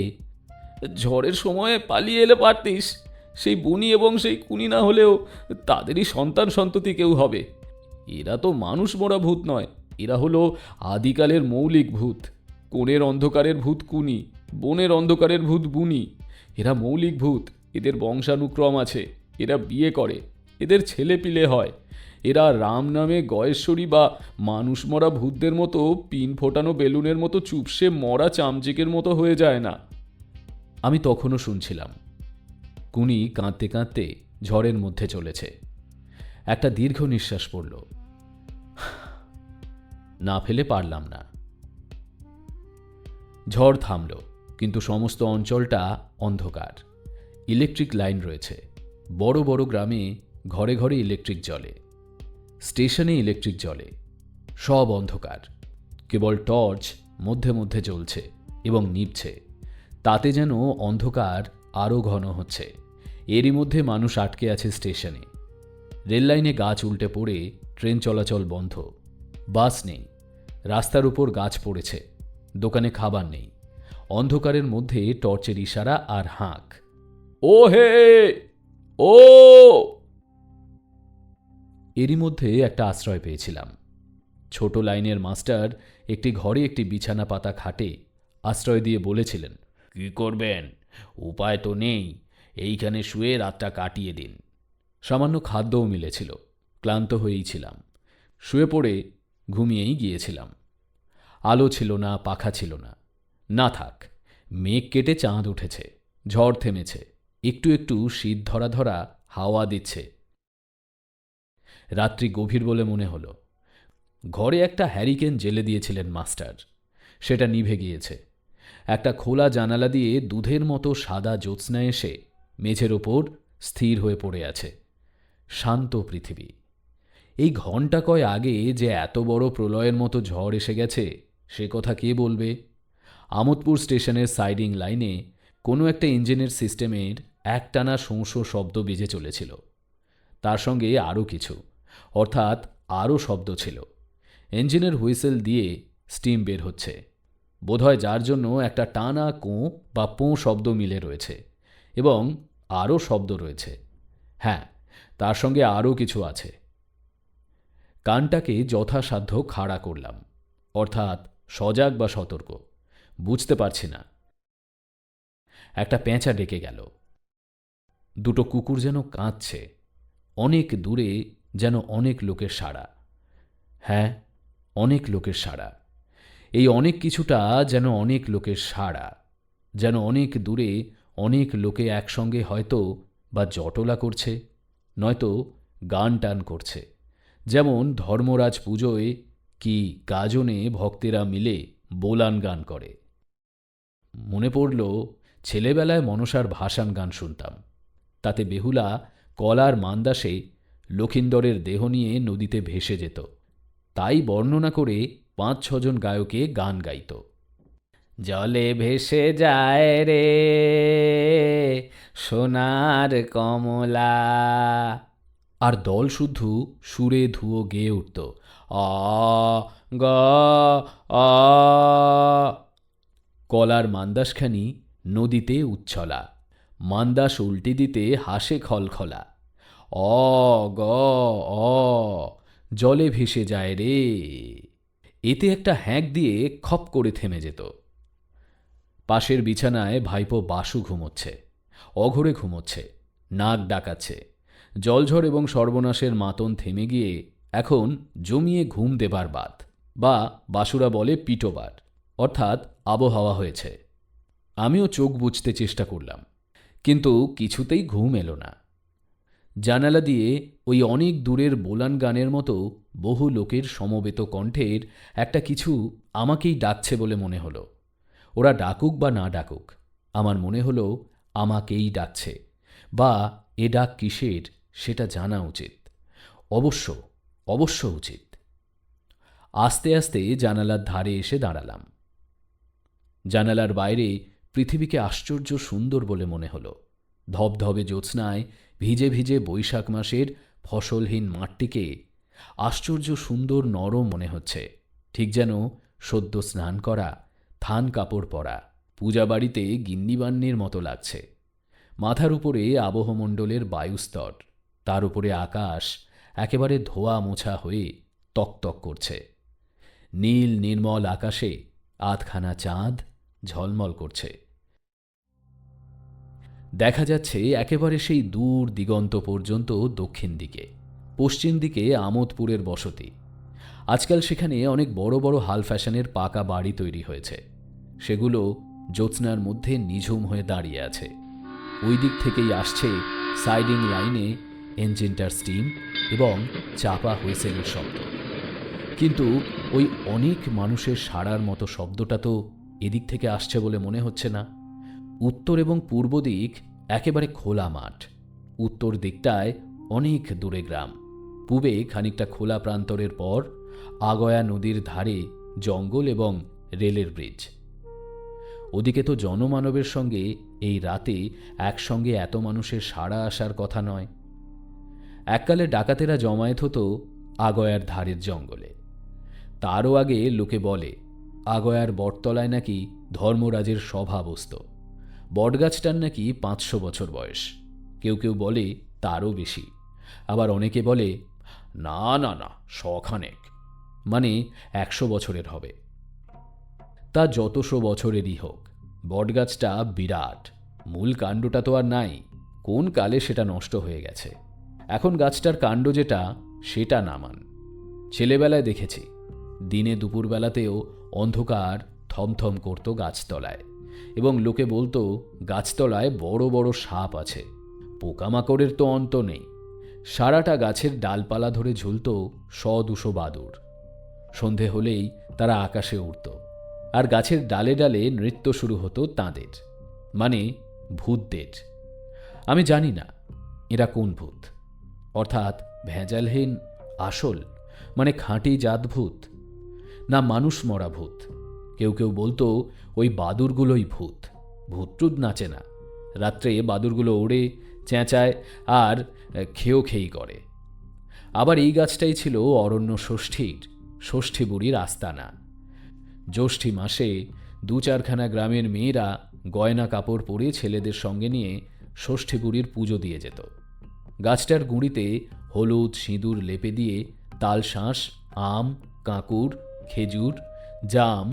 ঝড়ের সময় পালিয়ে এলে পারতিস। সেই বুনি এবং সেই কুনি না হলেও তাদেরই সন্তান সন্ততি কেউ হবে। এরা তো মানুষ মরা ভূত নয়, এরা হলো আদিকালের মৌলিক ভূত। কোণের অন্ধকারের ভূত কুনি, বনের অন্ধকারের ভূত বুনি। এরা মৌলিক ভূত, এদের বংশানুক্রম আছে, এরা বিয়ে করে, এদের ছেলে পিলে হয়। এরা রাম নামে গয়েশ্বরী বা মানুষ মরা ভূতদের মতো পিন ফোটানো বেলুনের মতো চুপসে মরা চামচিকের মতো হয়ে যায় না। আমি তখনও শুনছিলাম। কুনি কাঁদতে কাঁদতে ঝড়ের মধ্যে চলেছে। একটা দীর্ঘ নিঃশ্বাস পড়ল। না ফেলে পারলাম না। ঝড় থামল, কিন্তু সমস্ত অঞ্চলটা অন্ধকার। ইলেকট্রিক লাইন রয়েছে, বড় বড় গ্রামে ঘরে ঘরে ইলেকট্রিক জ্বলে, স্টেশনে ইলেকট্রিক জ্বলে, সব অন্ধকার। কেবল টর্চ মধ্যে মধ্যে জ্বলছে এবং নিভছে, তাতে যেন অন্ধকার আরও ঘন হচ্ছে। এরই মধ্যে মানুষ আটকে আছে স্টেশনে। রেললাইনে গাছ উল্টে পড়ে ট্রেন চলাচল বন্ধ, বাস নেই, রাস্তার উপর গাছ পড়েছে, দোকানে খাবার নেই। অন্ধকারের মধ্যে টর্চের ইশারা আর হাঁক, ও হে ও। এরই মধ্যে একটা আশ্রয় পেয়েছিলাম। ছোট লাইনের মাস্টার একটি ঘরে একটি বিছানা পাতা খাটে আশ্রয় দিয়ে বলেছিলেন, কি করবেন, উপায় তো নেই, এইখানে শুয়ে রাতটা কাটিয়ে দিন। সামান্য খাদ্যও মিলেছিল। ক্লান্ত হয়েই ছিলাম, শুয়ে পড়ে ঘুমিয়েই গিয়েছিলাম। আলো ছিল না, পাখা ছিল না। না থাক, মেঘ কেটে চাঁদ উঠেছে, ঝড় থেমেছে, একটু একটু শীত ধরা ধরা হাওয়া দিচ্ছে। রাত্রি গভীর বলে মনে হলো। ঘরে একটা হ্যারিকেন জেলে দিয়েছিলেন মাস্টার, সেটা নিভে গিয়েছে। একটা খোলা জানালা দিয়ে দুধের মতো সাদা জ্যোৎস্না এসে মেঝের ওপর স্থির হয়ে পড়ে আছে। শান্ত পৃথিবী। এই ঘণ্টা কয় আগে যে এত বড় প্রলয়ের মতো ঝড় এসে গেছে, সে কথা কে বলবে? আমোদপুর স্টেশনের সাইডিং লাইনে কোনো একটা ইঞ্জিনের সিস্টেমের একটানা শোঁ শব্দ বেজে চলেছিল। তার সঙ্গে আরও কিছু, অর্থাৎ আরও শব্দ ছিল। ইঞ্জিনের হুইসেল দিয়ে স্টিম বের হচ্ছে, বোধহয় যার জন্য একটা টানা কোঁ বা পোঁ শব্দ মিলে রয়েছে, এবং আরও শব্দ রয়েছে। হ্যাঁ, তার সঙ্গে আরও কিছু আছে। কানটাকে যথাসাধ্য খাড়া করলাম, অর্থাৎ সজাগ বা সতর্ক। বুঝতে পারছি না একটা পেঁচা ডেকে গেল। দুটো কুকুর যেন কাঁদছে। অনেক দূরে যেন অনেক লোকের সাড়া। হ্যাঁ, অনেক লোকের সাড়া। এই অনেক কিছুটা যেন অনেক লোকের সাড়া, যেন অনেক দূরে অনেক লোকে একসঙ্গে হয়তো বা জটলা করছে, নয়তো গান টান করছে। যেমন ধর্মরাজ পুজোয় কি গাজনে ভক্তেরা মিলে বোলান গান করে। মনে পড়ল ছেলেবেলায় মনসার ভাসান গান শুনতাম। তাতে বেহুলা কলার মান্দাসে লক্ষিন্দরের দেহ নিয়ে নদীতে ভেসে যেত। তাই বর্ণনা করে ৫-৬ জন গায়কে গান গাইত। জলে ভেসে যায় রে সোনার কমলা। আর দল শুদ্ধ সুরে ধুয়ো গেয়ে উঠত, আ গ আ। কলার মান্দাসখানি নদীতে উচ্ছলা, মান্দাস উল্টে দিতে হাসে খলখলা। অ গ অ, জলে ভেসে যায় রে। এতে একটা হ্যাঁক দিয়ে খপ করে থেমে যেত। পাশের বিছানায় ভাইপো বাসু ঘুমোচ্ছে, অঘরে ঘুমোচ্ছে, নাক ডাকাচ্ছে। জলঝড় এবং সর্বনাশের মাতন থেমে গিয়ে এখন জমিয়ে ঘুম দেবার বাদ, বা বাসুরা বলে পিটোবার, অর্থাৎ আবহাওয়া হয়েছে। আমিও চোখ বুজতে চেষ্টা করলাম, কিন্তু কিছুতেই ঘুম এলো না। জানালা দিয়ে ওই অনেক দূরের বোলান গানের মতো বহু লোকের সমবেত কণ্ঠের একটা কিছু আমাকেই ডাকছে বলে মনে হলো। ওরা ডাকুক বা না ডাকুক, আমার মনে হলো আমাকেই ডাকছে, বা এ ডাক কিসের সেটা জানা উচিত। অবশ্য উচিত। আস্তে আস্তে জানালার ধারে এসে দাঁড়ালাম। জানালার বাইরে পৃথিবীকে আশ্চর্য সুন্দর বলে মনে হলো। ধবধবে জ্যোৎস্নায় ভিজে ভিজে বৈশাখ মাসের ফসলহীন মাঠটিকে আশ্চর্য সুন্দর নরম মনে হচ্ছে, ঠিক যেন সদ্য স্নান করা, থান কাপড় পরা পূজাবাড়িতে গিন্নিবান্নির মতো লাগছে। মাথার উপরে আবহমণ্ডলের বায়ুস্তর, তার উপরে আকাশ একেবারে ধোয়া মোছা হয়ে তকতক করছে। নীল নির্মল আকাশে আধখানা চাঁদ ঝলমল করছে। দেখা যাচ্ছে একেবারে সেই দূর দিগন্ত পর্যন্ত দক্ষিণ দিকে। পশ্চিম দিকে আমোদপুরের বসতি। আজকাল সেখানে অনেক বড় বড় হাল ফ্যাশনের পাকা বাড়ি তৈরি হয়েছে। সেগুলো জ্যোৎস্নার মধ্যে নিঝুম হয়ে দাঁড়িয়ে আছে। ওই দিক থেকেই আসছে সাইডিং লাইনে ইঞ্জিনটার স্টিম এবং চাপা হুইসেলের শব্দ। কিন্তু ওই অনেক মানুষের সাড়ার মতো শব্দটা তো এদিক থেকে আসছে বলে মনে হচ্ছে না। উত্তর এবং পূর্ব দিক একেবারে খোলা মাঠ। উত্তর দিকটায় অনেক দূরে গ্রাম, পূবে খানিকটা খোলা প্রান্তরের পর আগয়া নদীর ধারে জঙ্গল এবং রেলের ব্রিজ। ওদিকে তো জনমানবের সঙ্গে এই রাতে একসঙ্গে এত মানুষের সাড়া আসার কথা নয়। এককালে ডাকাতেরা জমায়েত হতো আগয়ার ধারের জঙ্গলে। তারও আগে লোকে বলে আগয়ার বটতলায় নাকি ধর্মরাজের সভা বসত। বটগাছটার নাকি 500 বছর বয়স, কেউ কেউ বলে তারও বেশি। আবার অনেকে বলে না না না, 100 মানে 100 বছরের হবে। তা যতশো বছরেরই হোক, বটগাছটা বিরাট। মূল কাণ্ডটা তো আর নাই, কোন কালে সেটা নষ্ট হয়ে গেছে। এখন গাছটার কাণ্ড যেটা সেটা নামান। ছেলেবেলায় দেখেছি দিনে দুপুরবেলাতেও অন্ধকার থমথম করত গাছতলায়, এবং লোকে বলতো গাছতলায় বড় বড় সাপ আছে। পোকামাকড়ের তো অন্ত নেই। সারাটা গাছের ডালপালা ধরে ঝুলত 100-200 বাদুড়। সন্ধে হলেই তারা আকাশে উড়ত, আর গাছের ডালে ডালে নৃত্য শুরু হতো তাঁদের, মানে ভূতদের। আমি জানি না এরা কোন ভূত, অর্থাৎ ভেজালহীন আসল মানে খাঁটি জাত ভূত, না মানুষ মরা ভূত। কেউ কেউ বলতো ওই বাদুরগুলোই ভূত। ভূতটুত নাচে না, রাত্রে বাদুরগুলো ওড়ে, চেঁচায় আর খেয়েই করে। আবার এই গাছটাই ছিল অরণ্য ষষ্ঠী বুড়ির আস্তানা। জ্যৈষ্ঠী মাসে 2-4খানা গ্রামের মেয়েরা গয়না কাপড় পরে ছেলেদের সঙ্গে নিয়ে ষষ্ঠী বুড়ির পুজো দিয়ে যেত। গাছটার গুঁড়িতে হলুদ সিঁদুর লেপে দিয়ে তালশাঁস, আম, কাঁকুর, খেজুর, জাম,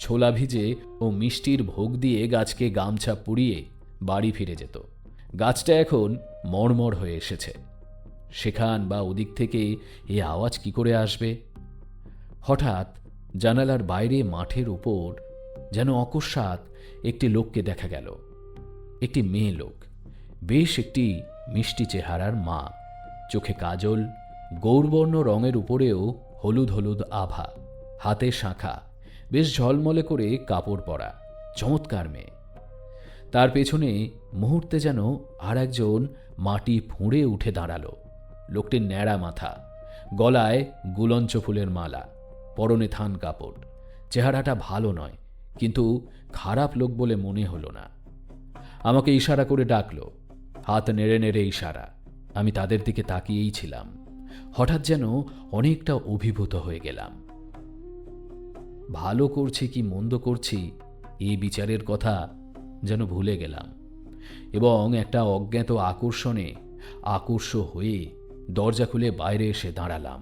ছোলা ভিজে ও মিষ্টির ভোগ দিয়ে গাছকে গামছা পুড়িয়ে বাড়ি ফিরে যেত। গাছটা এখন মড়মড় হয়ে এসেছে। সেখান বা ওদিক থেকে এ আওয়াজ কি করে আসবে? হঠাৎ জানালার বাইরে মাঠের উপর যেন অকস্মাৎ একটি লোককে দেখা গেল। একটি মেয়ে লোক, বেশ একটি মিষ্টি চেহারার মা, চোখে কাজল, গৌরবর্ণ রঙের উপরেও হলুদ হলুদ আভা, হাতে শাঁখা, বেশ ঝলমলে করে কাপড় পরা, চমৎকার মেয়ে। তার পেছনে মুহূর্তে যেন আর একজন মাটি ফুঁড়ে উঠে দাঁড়ালো। লোকটির ন্যাড়া মাথা, গলায় গুলঞ্চ ফুলের মালা, পরনে থান কাপড়। চেহারাটা ভালো নয়, কিন্তু খারাপ লোক বলে মনে হলো না। আমাকে ইশারা করে ডাকলো, হাত নেড়ে নেড়ে ইশারা। আমি তাদের দিকে তাকিয়েই ছিলাম। হঠাৎ যেন অনেকটা অভিভূত হয়ে গেলাম। ভালো করছি কি মন্দ করছি এই বিচারের কথা যেন ভুলে গেলাম, এবং একটা অজ্ঞাত আকর্ষণে আকর্ষ হয়ে দরজা খুলে বাইরে এসে দাঁড়ালাম।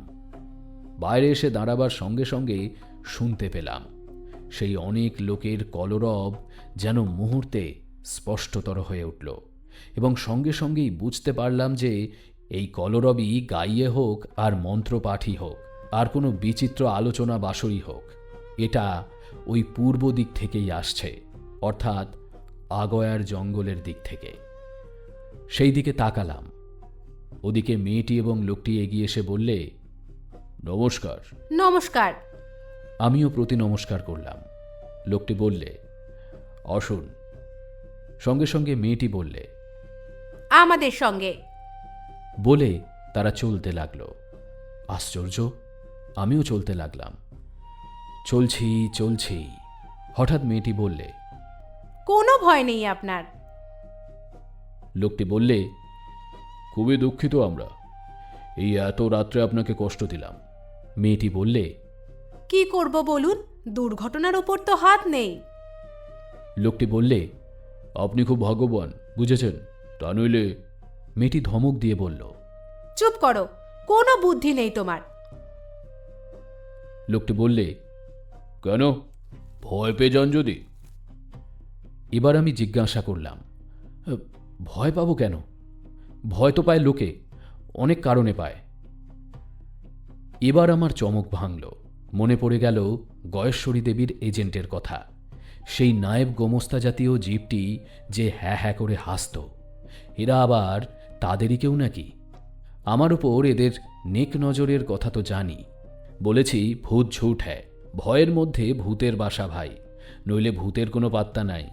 বাইরে এসে দাঁড়াবার সঙ্গে সঙ্গে শুনতে পেলাম সেই অনেক লোকের কলরব যেন মুহূর্তে স্পষ্টতর হয়ে উঠল, এবং সঙ্গে সঙ্গেই বুঝতে পারলাম যে এই কলরবই গাইয়ে হোক আর মন্ত্রপাঠই হোক আর কোনো বিচিত্র আলোচনা বাসরই হোক, এটা ওই পূর্ব দিক থেকেই আসছে, অর্থাৎ আগয়ার জঙ্গলের দিক থেকে। সেই দিকে তাকালাম। ওদিকে মেয়েটি এবং লোকটি এগিয়ে এসে বললে, নমস্কার। নমস্কার। আমিও প্রতি নমস্কার করলাম। লোকটি বললে, আসুন। সঙ্গে সঙ্গে মেয়েটি বললে, আমাদের সঙ্গে। বলে তারা চলতে লাগলো। আশ্চর্য, আমিও চলতে লাগলাম। চলছি চলছি, হঠাৎ মেয়েটি বললে, কোনো ভয় নেই আপনার। লোকটি বললে, খুবই দুঃখিত আমরা, এই এত রাত্রে আপনাকে কষ্ট দিলাম। মেয়েটি বললে, কি করব বলুন, দুর্ঘটনার ওপর তো হাত নেই। লোকটি বললে, আপনি খুব ভাগ্যবান, বুঝেছেন? তা নইলে। মেয়েটি ধমক দিয়ে বলল, চুপ করো, কোনো বুদ্ধি নেই তোমার। লোকটি বললে, কেন, ভয় পেয়ে যান যদি? এবার আমি জিজ্ঞাসা করলাম, ভয় পাবো কেন? ভয় তো পায় লোকে, অনেক কারণে পায়। এবার আমার চমক ভাঙল। মনে পড়ে গেল গয়েশ্বরী দেবীর এজেন্টের কথা। সেই নায়েব গোমস্তা জাতীয় জীবটি যে হ্যাঁ হ্যাঁ করে হাসত, এরা আবার তাদেরই কেউ নাকি? আমার উপর এদের নেক নজরের কথা তো জানি। বলেছি ভূত ঝুট হ্যায়, ভয়ের মধ্যে ভূতের বাসা ভাই, নইলে ভূতের কোনো পাত্তা নাই।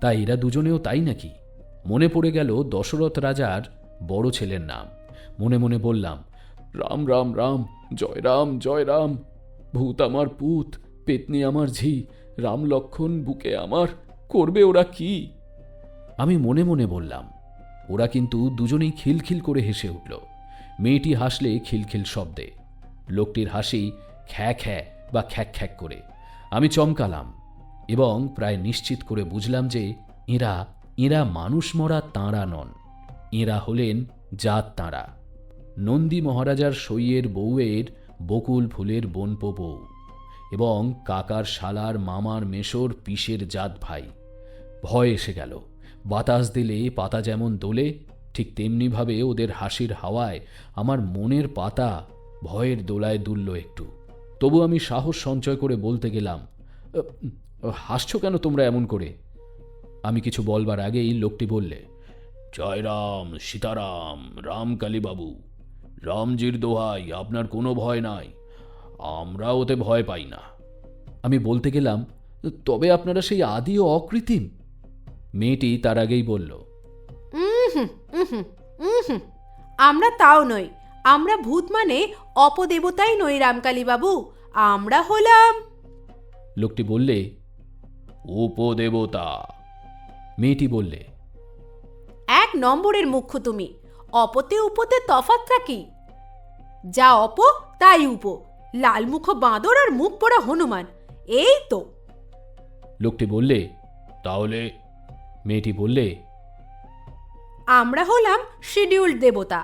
তা এরা দুজনেও তাই নাকি? মনে পড়ে গেল দশরথ রাজার বড় ছেলের নাম। মনে মনে বললাম, রাম রাম রাম, জয় রাম জয় রাম। ভূত আমার পুত, পেতনি আমার ঝি, রাম লক্ষণ বুকে আমার, করবে ওরা কি? আমি মনে মনে বললাম। ওরা কিন্তু দুজনেই খিলখিল করে হেসে উঠল। মেয়েটি হাসলে খিলখিল শব্দে, লোকটির হাসি খ্যা খ্যা বা খ্যাক খ্যাক করে। আমি চমকালাম এবং প্রায় নিশ্চিত করে বুঝলাম যে এরা মানুষ মরা তাঁরা নন, এরা হলেন জাত তাঁরা। নন্দী মহারাজার সইয়ের বউয়ের বকুল ফুলের বোনপো বউ, এবং কাকার শালার মামার মেশোর পিসের জাত ভাই। ভয় এসে গেল। বাতাস দিলে পাতা যেমন দোলে, ঠিক তেমনিভাবে ওদের হাসির হাওয়ায় আমার মনের পাতা ভয়ের দোলায় দুলল একটু। তবু আমি সাহস সঞ্চয় করে বলতে গেলাম, হাসছো কেন তোমরা এমন করে? আমি কিছু বলবার আগেই লোকটি বললে, জয় রাম সীতারাম, রামকালী বাবু, রামজির দোহাই, আপনার কোনো ভয় নাই, আমরা ওতে ভয় পাই না। আমি বলতে গেলাম, তবে আপনারা সেই আদি ও অকৃত্রিম। মেয়েটি তার আগেই বলল, আমরা তাও নই, আমরা ভূত মানে অপদেবতাই নই রামকালী বাবু, আমরা হলাম। লোকটি বললে, উপদেবতা। মেয়েটি বললে, এক নম্বরের মুখ্য তুমি, অপতে উপতে তফাৎটা কি? যা অপ তাই উপ, লালমুখ বাঁদর আর মুখ পড়া হনুমান, এই তো। লোকটি বললে, তাহলে? মেয়েটি বললে, আমরা হলাম শিডিউল্ড দেবতা।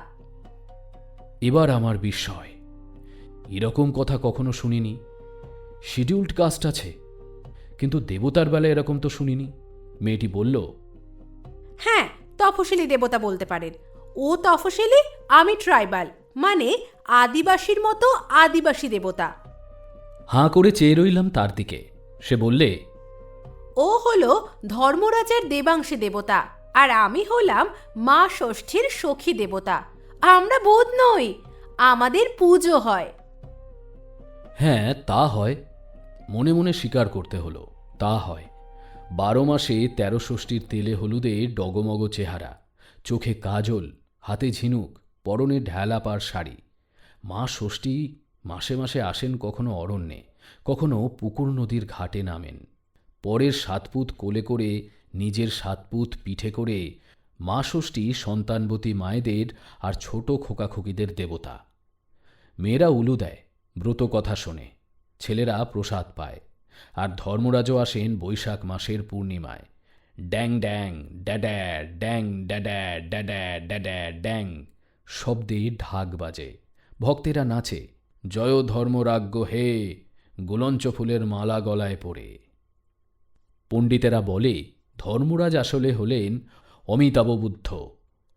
এবার আমার বিস্ময়, এরকম কথা কখনো শুনিনি। শিডিউল্ড কাস্ট আছে, কিন্তু দেবতার বেলায় এরকম তো শুনিনি। মেয়েটি বলল, হ্যাঁ, তফসিলি দেবতা বলতে পারেন। ও তফসিলি, আমি ট্রাইবাল, মানে আদিবাসীর মতো আদিবাসী দেবতা। হাঁ করে চেয়ে রইলাম তার দিকে। সে বললে, ও হলো ধর্মরাজের দেবাংশী দেবতা, আর আমি হলাম মা ষষ্ঠীর সখী দেবতা। আমরা বোধ নই, আমাদের পুজো হয়। হ্যাঁ তা হয়। মনে মনে স্বীকার করতে হলো, তা হয়। 12 মাসে 13 ষষ্ঠীর তেলে হলুদে ডগমগ চেহারা, চোখে কাজল, হাতে ঝিনুক, পরনে ঢেলাপার শাড়ি। মা ষষ্ঠী মাসে মাসে আসেন কখনো অরণ্যে, কখনো পুকুর নদীর ঘাটে নামেন। পরের 7 পুত কোলে করে, নিজের 7 পুত পিঠে করে মা ষষ্ঠী সন্তানবতী মায়েদের আর ছোট খোকাখুকিদের দেবতা। মেয়েরা উলু দেয়, ব্রত কথা শোনে, ছেলেরা প্রসাদ পায়। আর ধর্মরাজও আসেন বৈশাখ মাসের পূর্ণিমায়। ড্যাং ড্যাং ড্যাড্যা ড্যাং ড্যাড্যা ড্যাড্যা ড্যাড্যা ড্যাং শব্দে ঢাক বাজে। ভক্তেরা নাচে, জয় ধর্মরাজ্ঞ হে, গুলঞ্চ ফুলের মালা গলায় পড়ে। পণ্ডিতেরা বলে ধর্মরাজ আসলে হলেন অমিতাভ বুদ্ধ,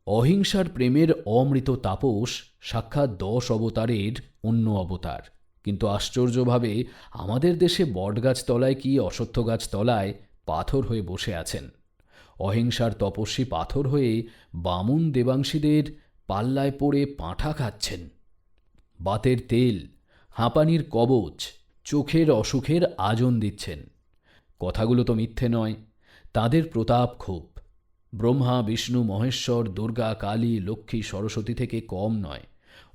অহিংসার প্রেমের অমৃত তাপস, সাক্ষাৎ 10 অবতারের অন্য অবতার। কিন্তু আশ্চর্যভাবে আমাদের দেশে বটগাছ তলায় কি অশ্বত্থ গাছ তলায় পাথর হয়ে বসে আছেন। অহিংসার তপস্বী পাথর হয়ে বামুন দেবাংশীদের পাল্লায় পড়ে পাঁঠা খাচ্ছেন। বাতের তেল, হাঁপানির কবচ, চোখের অসুখের আজন দিচ্ছেন। কথাগুলো তো মিথ্যে নয়, তাদের প্রতাপ খুব। ব্রহ্মা, বিষ্ণু, মহেশ্বর, দুর্গা, কালী, লক্ষ্মী, সরস্বতী থেকে কম নয়।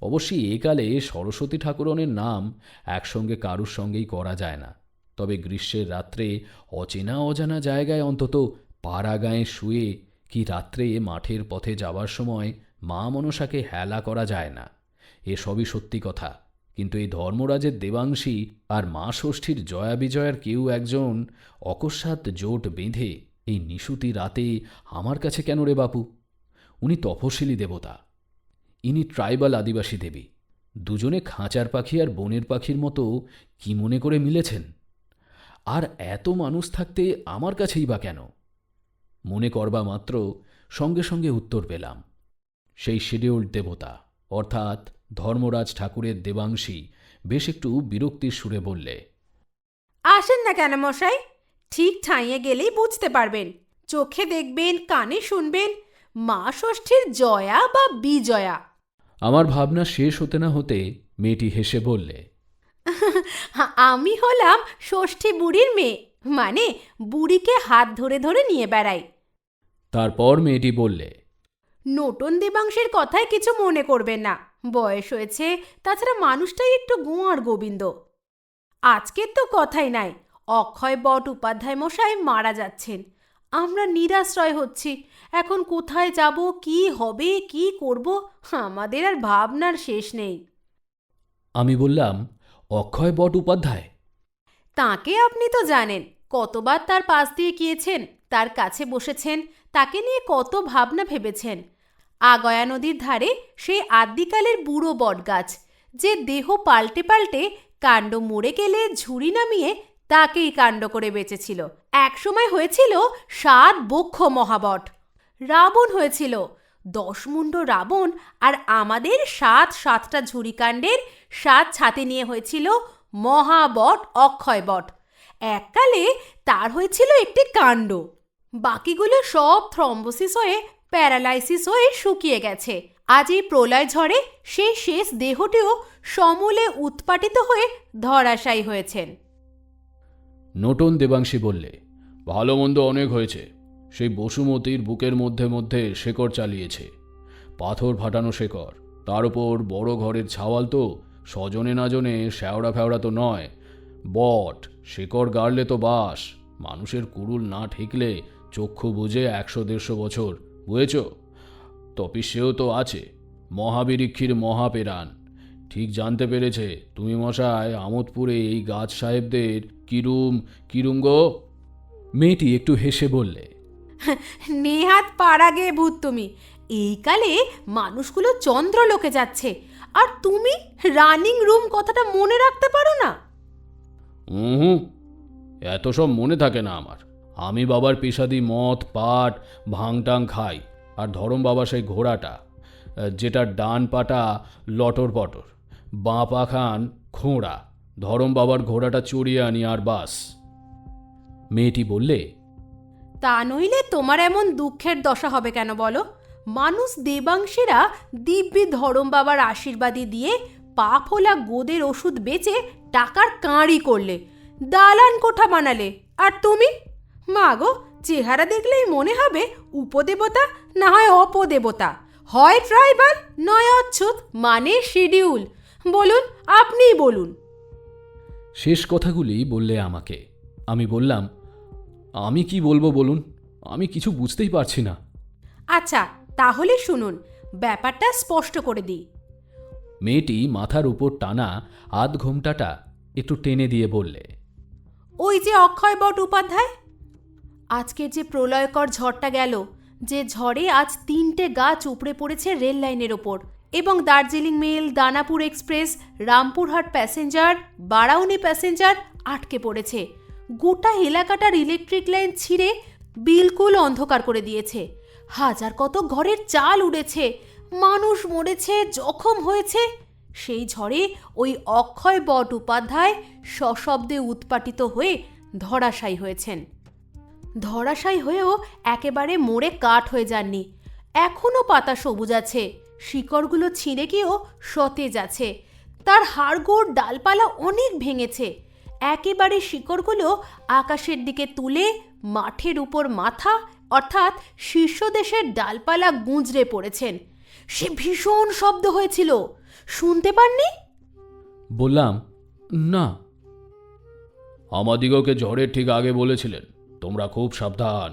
অবশ্যই একালে সরস্বতী ঠাকুরনের নাম একসঙ্গে কারুর সঙ্গেই করা যায় না। তবে গ্রীষ্মের রাত্রে অচেনা অজানা জায়গায়, অন্তত পাড়া গাঁয়ে শুয়ে, কি রাত্রে মাঠের পথে যাবার সময় মা মনসাকে হেলা করা যায় না। এসবই সত্যি কথা। কিন্তু এই ধর্মরাজের দেবাংশী আর মা ষষ্ঠীর জয়া বিজয়ার কেউ একজন অকস্মাৎ জোট বেঁধে এই নিশুতি রাতে আমার কাছে কেন রে বাপু? উনি তপশিলি দেবতা, ইনি ট্রাইবাল আদিবাসী দেবী। দুজনে খাঁচার পাখি আর বনের পাখির মতো কি মনে করে মিলেছেন? আর এত মানুষ থাকতে আমার কাছেই বা কেন? মনে করবা মাত্র সঙ্গে সঙ্গে উত্তর পেলাম। সেই শিডিউল্ড দেবতা অর্থাৎ ধর্মরাজ ঠাকুরের দেবাংশী বেশ একটু বিরক্তির সুরে বললে, আসেন না কেন মশাই? ঠিক ঠাঁইয়ে গেলেই বুঝতে পারবেন। চোখে দেখবেন, কানে শুনবেন, মা ষষ্ঠীর জয়া বা বিজয়া। আমার ভাবনা শেষ হতে না হতে মেয়েটি হেসে বললে, আমি হলাম ষষ্ঠী বুড়ির মেয়ে, মানে বুড়িকে হাত ধরে ধরে নিয়ে বেড়াই। তারপর মেয়েটি বললে, নতুন দেবাংশের কথায় কিছু মনে করবেন না, বয়স হয়েছে, তাছাড়া মানুষটাই একটু গোয়ার গোবিন্দ। আজকের তো কথাই নাই, অক্ষয় বট উপাধ্যায় মশাই মারা যাচ্ছেন। আমরা নিরাশ্রয় হচ্ছি। এখন কোথায় যাব, কি হবে, কি করব, আমাদের আর ভাবনার শেষ নেই। আমি বললাম, অক্ষয় বট উপাধ্যায়? তাকে আপনি তো জানেন, কতবার তার পাশ দিয়ে গিয়েছেন, তার কাছে বসেছেন, তাকে নিয়ে কত ভাবনা ভেবেছেন। আগয়া নদীর ধারে সেই আদ্যিকালের বুড়ো বটগাছ, যে দেহ পাল্টে পাল্টে কাণ্ড মরে গেলে ঝুড়ি নামিয়ে তাকেই কাণ্ড করে বেঁচেছিল। একসময় হয়েছিল 7 বক্ষ মহাবট। রাবণ হয়েছিল 10 মুণ্ড রাবণ, আর আমাদের 7টা ঝুড়িকাণ্ডের 7 ছাতে নিয়ে হয়েছিল মহাবট অক্ষয় বট। এককালে তার হয়েছিল একটি কাণ্ড, বাকিগুলো সব থ্রম্বোসিস হয়ে, প্যারালাইসিস হয়ে শুকিয়ে গেছে। আজ এই প্রলয় ঝড়ে সেই শেষ দেহটিও সমূলে উৎপাটিত হয়ে ধরাশায়ী হয়েছেন। নতুন দেবাংশী বললে, ভালো মন্দ অনেক হয়েছে। সেই বসুমতীর বুকের মধ্যে মধ্যে শেকড় চালিয়েছে, পাথর ফাটানো শেকড়। তার উপর বড় ঘরের ছাওয়াল তো স্বজনে না জনে শ্যাওড়া ফ্যাওড়া তো নয়, বট। শেকড় গাড়লে তো বাস, মানুষের কুড়ুল না ঠেকলে চক্ষু বুঝে 100-150 বছর, বুঝেছ? তপিসেও তো আছে, মহাবিরিক্ষির মহাপেরান। ঠিক জানতে পেরেছে তুমি মশাই আমোদপুরে এই গাছ সাহেবদের কিরুম গো? মেয়েটি একটু হেসে বললে, নেহাত পাড়া গেয়ে ভূত তুমি। এই কালে মানুষগুলো চন্দ্রলোকে যাচ্ছে, আর তুমি রানিং রুম কথাটা মনে রাখতে পারো না? হুম, এত সব মনে থাকে না আমার। আমি বাবার পেশাদি মদ পাট ভাংটাং খাই, আর ধরম বাবা সেই ঘোড়াটা, যেটার ডান পাটা লটর পটর, বাঁ পা খান খোঁড়া। ধরম বাবার ঘোড়াটা চড়িয়ে আনি আর বাস। মেয়েটি বললে, তা নইলে তোমার এমন দুঃখের দশা হবে কেন বলো? মানুষ দেবাংশীরা দিব্যি ধরম বাবার আশীর্বাদী দিয়ে পা ফোলা গোদের ওষুধ বেচে টাকার কাঁড়ি করলে, দালান কোঠা বানালে, আর তুমি? মা গো, চেহারা দেখলেই মনে হবে উপদেবতা না হয় অপদেবতা, হয় ট্রাইবাল নয় অচ্ছুত, মানে শিডিউল। বলুন, আপনিই বলুন। শেষ কথাগুলি বললে আমাকে। আমি বললাম, আমি কি বলবো বলুন, আমি কিছু বুঝতেই পারছি না। আচ্ছা, তাহলে শুনুন, ব্যাপারটা স্পষ্ট করে দিই। মেয়েটি মাথার উপর টানা আধ ঘোমটাটা একটু টেনে দিয়ে বললে, ওই যে অক্ষয় বট উপাধ্যায়, আজকের যে প্রলয়কর ঝড়টা গেল, যে ঝড়ে আজ 3টে গাছ উপড়ে পড়েছে রেল লাইনের ওপর, এবং Darjeeling mail, Danapur express, Rampurhat passenger, Barauni passenger আটকে পড়েছে। গোটা এলাকাটার ইলেকট্রিক লাইন ছিঁড়ে বিলকুল অন্ধকার করে দিয়েছে। হাজার কত ঘরের চাল উড়েছে, মানুষ মরেছে, জখম হয়েছে। সেই ঝড়ে ওই অক্ষয় বট উপাধ্যায় সশব্দে উৎপাটিত হয়ে ধরাশায়ী হয়েছেন। ধরাশায়ী হয়েও একেবারে মরে কাঠ হয়ে যাননি, এখনও পাতা সবুজ আছে, শিকড়গুলো ছিঁড়ে গিয়েও সতেজ আছে। তার হাড়গোড় ডালপালা অনেক ভেঙেছে, একেবারে শিকড়গুলো আকাশের দিকে তুলে মাঠের উপর মাথা অর্থাৎ শীর্ষদেশের ডালপালা গুঁজরে পড়েছেন। সে ভীষণ শব্দ হয়েছিল, শুনতে পাননি? বললাম, না। আমাদিগকে ঝড়ের ঠিক আগে বলেছিলেন তোমরা খুব সাবধান।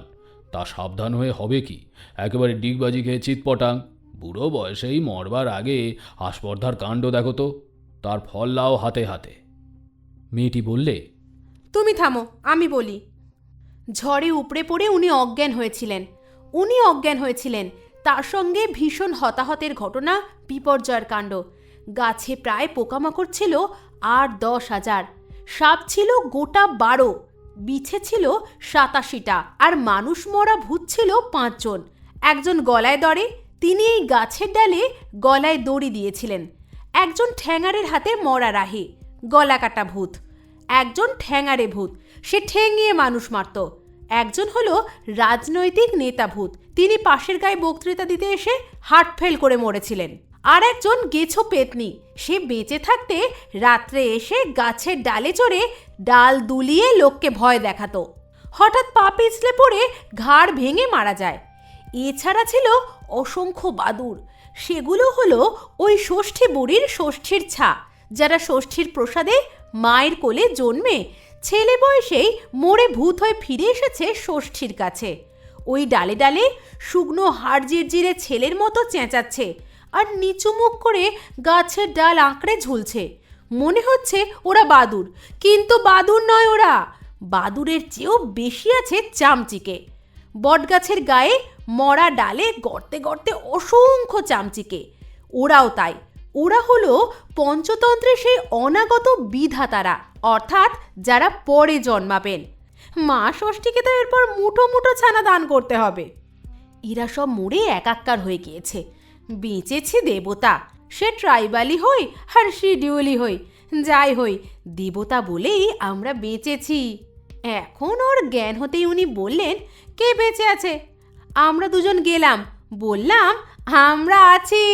তা সাবধান হয়ে হবে কি, একেবারে ডিগবাজি খেয়ে চিৎপটাং। বুড়ো বয়সেই মরবার আগে আস্পর্ধার কাণ্ড দেখো তো, তার ফল লাও হাতে হাতে। মেয়েটি বললে, তুমি থামো, আমি বলি। ঝড়ে উপড়ে পড়ে উনি অজ্ঞান হয়েছিলেন। তার সঙ্গে ভীষণ হতাহতের ঘটনা, বিপর্যয়ের কাণ্ড। গাছে প্রায় পোকামাকড় ছিল 8-10 হাজার, সাপ ছিল গোটা 12, বিছে ছিল 87টা, আর মানুষ মরা ভূত ছিল 5 জন। একজন গলায় দড়ে, তিনি এই গাছের ডালে গলায় দড়ি দিয়েছিলেন। একজন ঠ্যাঙারের হাতে মরা রাহে, গলা কাটা ভূত। একজন ঠ্যাঙারে ভূত, সে ঠেঙিয়ে মানুষ মারত। একজন হলো রাজনৈতিক নেতা ভূত, তিনি পাশের গায়ে বক্তৃতা দিতে এসে হার্ট ফেল করে মরেছিলেন। আর একজন গেছো পেতনি, সে বেঁচে থাকতে রাত্রে এসে গাছের ডালে চড়ে ডাল দুলিয়ে লোককে ভয় দেখাতো। হঠাৎ পা পিছলে পড়ে ঘাড় ভেঙে মারা যায়। এছাড়া ছিল অসংখ্য বাদুড়, সেগুলো হলো ওই ষষ্ঠী বুড়ির ষষ্ঠীর ছা, যারা ষষ্ঠীর প্রসাদে মায়ের কোলে জন্মে ছেলে বয়সেই মরে ভূত হয়ে ফিরে এসেছে ষষ্ঠীর কাছে। ওই ডালে ডালে শুকনো হাড় জিরজিরে ছেলের মতো চেঁচাচ্ছে আর নিচু মুখ করে গাছের ডাল আঁকড়ে ঝুলছে। মনে হচ্ছে ওরা বাদুড়, কিন্তু বাদুড় নয় ওরা, বাদুড়ের চেয়েও বেশি আছে চামচিকে। বটগাছের গায়ে মরা ডালে গর্তে গর্তে অসংখ্য চামচিকে, ওরাও তাই। ওরা হলো পঞ্চতন্ত্রের সেই অনাগত বিধাতারা, অর্থাৎ যারা পরে জন্মাবেন। মা ষষ্ঠীকে তো এরপর মুঠো মুঠো ছানা দান করতে হবে। এরা সব মরে একাকার হয়ে গিয়েছে। বেঁচেছে দেবতা, সে ট্রাইবালি হই আর শিডিউলি হই, যাই হই, দেবতা বলেই আমরা বেঁচেছি। এখন ওর জ্ঞান হতেই উনি বললেন, কে বেঁচে আছে? আমরা দুজন গেলাম, বললাম আমরা আছি।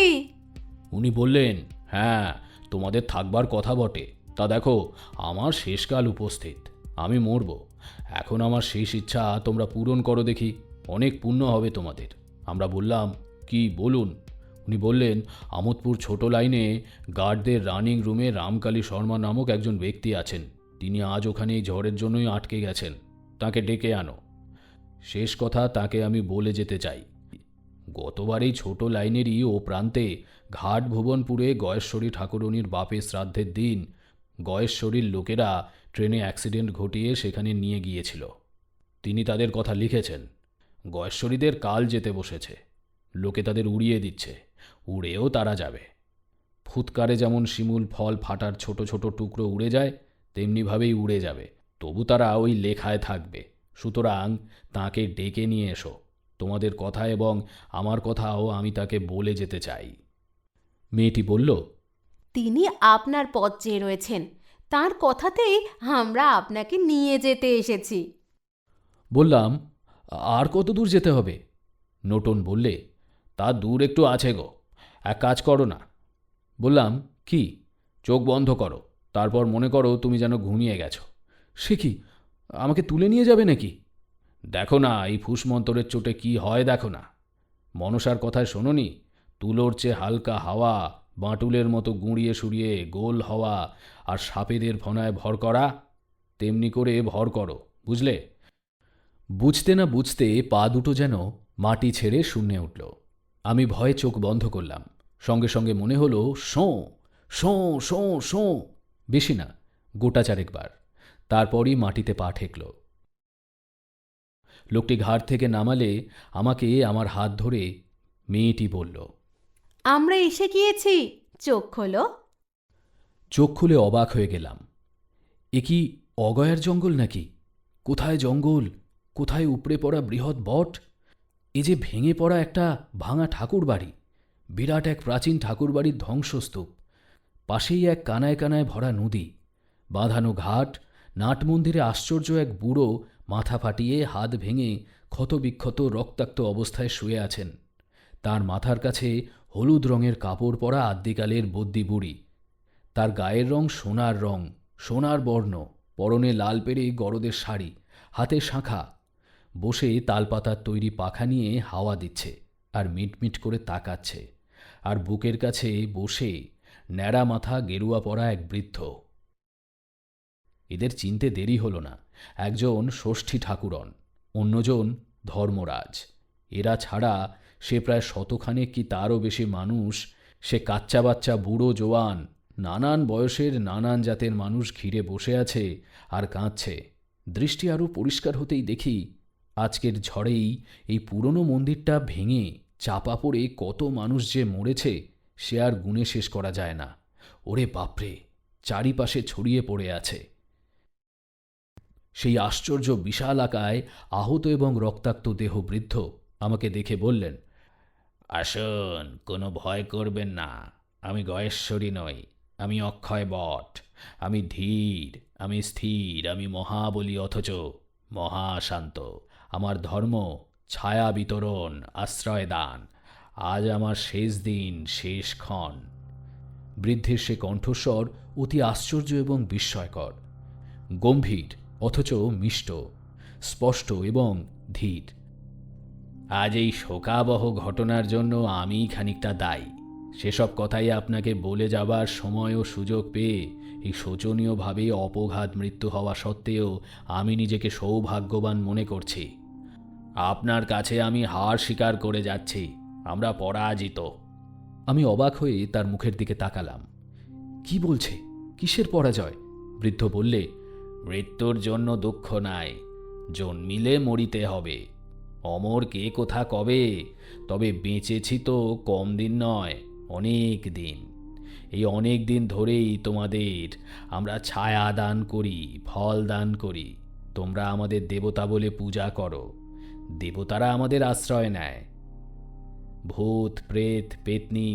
উনি বললেন, হ্যাঁ তোমাদের থাকবার কথা বটে, তা দেখো আমার শেষকাল উপস্থিত, আমি মরব। এখন আমার শেষ ইচ্ছা তোমরা পূরণ করো দেখি, অনেক পুণ্য হবে তোমাদের। আমরা বললাম, কি বলুন? উনি বললেন, আমোদপুর ছোট লাইনে গার্ডদের রানিং রুমে রামকালী শর্মা নামক একজন ব্যক্তি আছেন, তিনি আজ ওখানে এই ঝড়ের জন্যই আটকে গেছেন, তাকে ডেকে আনো। শেষ কথা তাকে আমি বলে যেতে চাই। গতবার এই ছোট লাইনেরই ও প্রান্তে ঘাট ভুবনপুরে গয়েশ্বরী ঠাকুরণীর বাপের শ্রাদ্ধের দিন গয়েশ্বরীর লোকেরা ট্রেনে অ্যাক্সিডেন্ট ঘটিয়ে সেখানে নিয়ে গিয়েছিল। তিনি তাদের কথা লিখেছেন। গয়েশ্বরীদের কাল যেতে বসেছে, লোকে তাদের উড়িয়ে দিচ্ছে, উড়েও তারা যাবে। ফুৎকারে যেমন শিমুল ফল ফাটার ছোট ছোট টুকরো উড়ে যায়, তেমনিভাবেই উড়ে যাবে, তবু তারা ওই লেখায় থাকবে, সুতরাং তাকে ডেকে নিয়ে এসো। তোমাদের কথা এবং আমার কথাও আমি তাকে বলে যেতে চাই। মেয়েটি বলল, তিনি আপনার পথ চেয়ে রয়েছেন, তার কথাতেই আমরা আপনাকে নিয়ে যেতে এসেছি। বললাম, আর কত দূর যেতে হবে? নোটন বললে, তা দূর একটু আছে গো। এক কাজ করো না। বললাম, কি? চোখ বন্ধ করো, তারপর মনে করো তুমি যেন ঘুমিয়ে গেছো। সে কি, আমাকে তুলে নিয়ে যাবে নাকি? দেখো না এই ফুসমন্তরের চোটে কি হয়, দেখো না। মনসার কথায় শোনোনি? তুলোর চেয়ে হালকা হাওয়া, বাঁটুলের মতো গুঁড়িয়ে সুড়িয়ে গোল হওয়া, আর সাপেদের ফনায় ভর করা। তেমনি করে ভর করো, বুঝলে? বুঝতে না বুঝতে পা দুটো যেন মাটি ছেড়ে শূন্যে উঠল। আমি ভয়ে চোখ বন্ধ করলাম। সঙ্গে সঙ্গে মনে হলো শোঁ শোঁ শোঁ শোঁ, বেশি না, গোটা চারেকবার। তারপরই মাটিতে পা ঠেকল। লোকটি ঘাট থেকে নামালে আমাকে আমার হাত ধরে মেয়েটি বলল, আমরা এসে গিয়েছি, চোখ খোলো। চোখ খুলে অবাক হয়ে গেলাম। এ কি অগয়ার জঙ্গল নাকি? কোথায় জঙ্গল, কোথায় উপড়ে পড়া বৃহৎ বট! এ যে ভেঙে পড়া একটা ভাঙা ঠাকুরবাড়ি, বিরাট এক প্রাচীন ঠাকুরবাড়ির ধ্বংসস্তূপ। পাশেই এক কানায় কানায় ভরা নদী, বাঁধানো ঘাট, নাটমন্দিরে আশ্চর্য এক বুড়ো মাথা ফাটিয়ে হাত ভেঙে ক্ষতবিক্ষত রক্তাক্ত অবস্থায় শুয়ে আছেন। তার মাথার কাছে হলুদ রঙের কাপড় পরা আদ্যিকালের বদ্যি বুড়ি। তার গায়ের রং সোনার রং, সোনার বর্ণ, পরনে লাল পেড়ে গরদের শাড়ি, হাতে শাঁখা। বসে তালপাতার তৈরি পাখা নিয়ে হাওয়া দিচ্ছে আর মিটমিট করে তাকাচ্ছে। আর বুকের কাছে বসে ন্যাড়া মাথা গেরুয়া পরা এক বৃদ্ধ। এদের চিনতে দেরি হল না। একজন ষষ্ঠী ঠাকুরন, অন্যজন ধর্মরাজ। এরা ছাড়া সে প্রায় শতখানেক কি তারও বেশি মানুষ, সে কাচ্চা বাচ্চা বুড়ো জোয়ান, নানান বয়সের নানান জাতের মানুষ ঘিরে বসে আছে আর কাঁদছে। দৃষ্টি আরও পরিষ্কার হতেই দেখি আজকের ঝড়েই এই পুরনো মন্দিরটা ভেঙে চাপা পড়ে কত মানুষ যে মরেছে সে আর গুণে শেষ করা যায় না। ওরে বাপরে, চারিপাশে ছড়িয়ে পড়ে আছে। সেই আশ্চর্য বিশালাকায় আহত এবং রক্তাক্ত দেহ বৃদ্ধ আমাকে দেখে বললেন, আসুন, কোনো ভয় করবেন না। আমি গয়েশ্বরী নই, আমি অক্ষয় বট। আমি ধীর, আমি স্থির, আমি মহাবলী অথচ মহাশান্ত। আমার ধর্ম ছায়া বিতরণ, আশ্রয় দান। আজ আমার শেষ দিন, শেষ ক্ষণ। বৃদ্ধের সে কণ্ঠস্বর অতি আশ্চর্য এবং বিস্ময়কর, গম্ভীর অথচ মিষ্ট, স্পষ্ট এবং ধীর। আজ এই শোকাবহ ঘটনার জন্য আমিই খানিকটা দায়ী। সেসব কথাই আপনাকে বলে যাবার সময় ও সুযোগ পেয়ে এই শোচনীয়ভাবে অপঘাত মৃত্যু হওয়া সত্ত্বেও আমি নিজেকে সৌভাগ্যবান মনে করছি। আপনার কাছে আমি হার স্বীকার করে যাচ্ছি, আমরা পরাজিত। আমি অবাক হয়ে তার মুখের দিকে তাকালাম। কি বলছে? কিসের পরাজয়? বৃদ্ধ বললে, মৃত্যুর জন্য দুঃখ নাই, জন্মিলে মরিতে হবে। অমর কে কোথা কবে, তবে বেঁচেছি তো কম দিন নয়, অনেক দিন। এই অনেক দিন ধরেই তোমাদের আমরা ছায়া দান করি, ফল দান করি। তোমরা আমাদের দেবতা বলে পূজা করো, দেবতারা আমাদের আশ্রয় নেয়। ভূত প্রেত পেতনি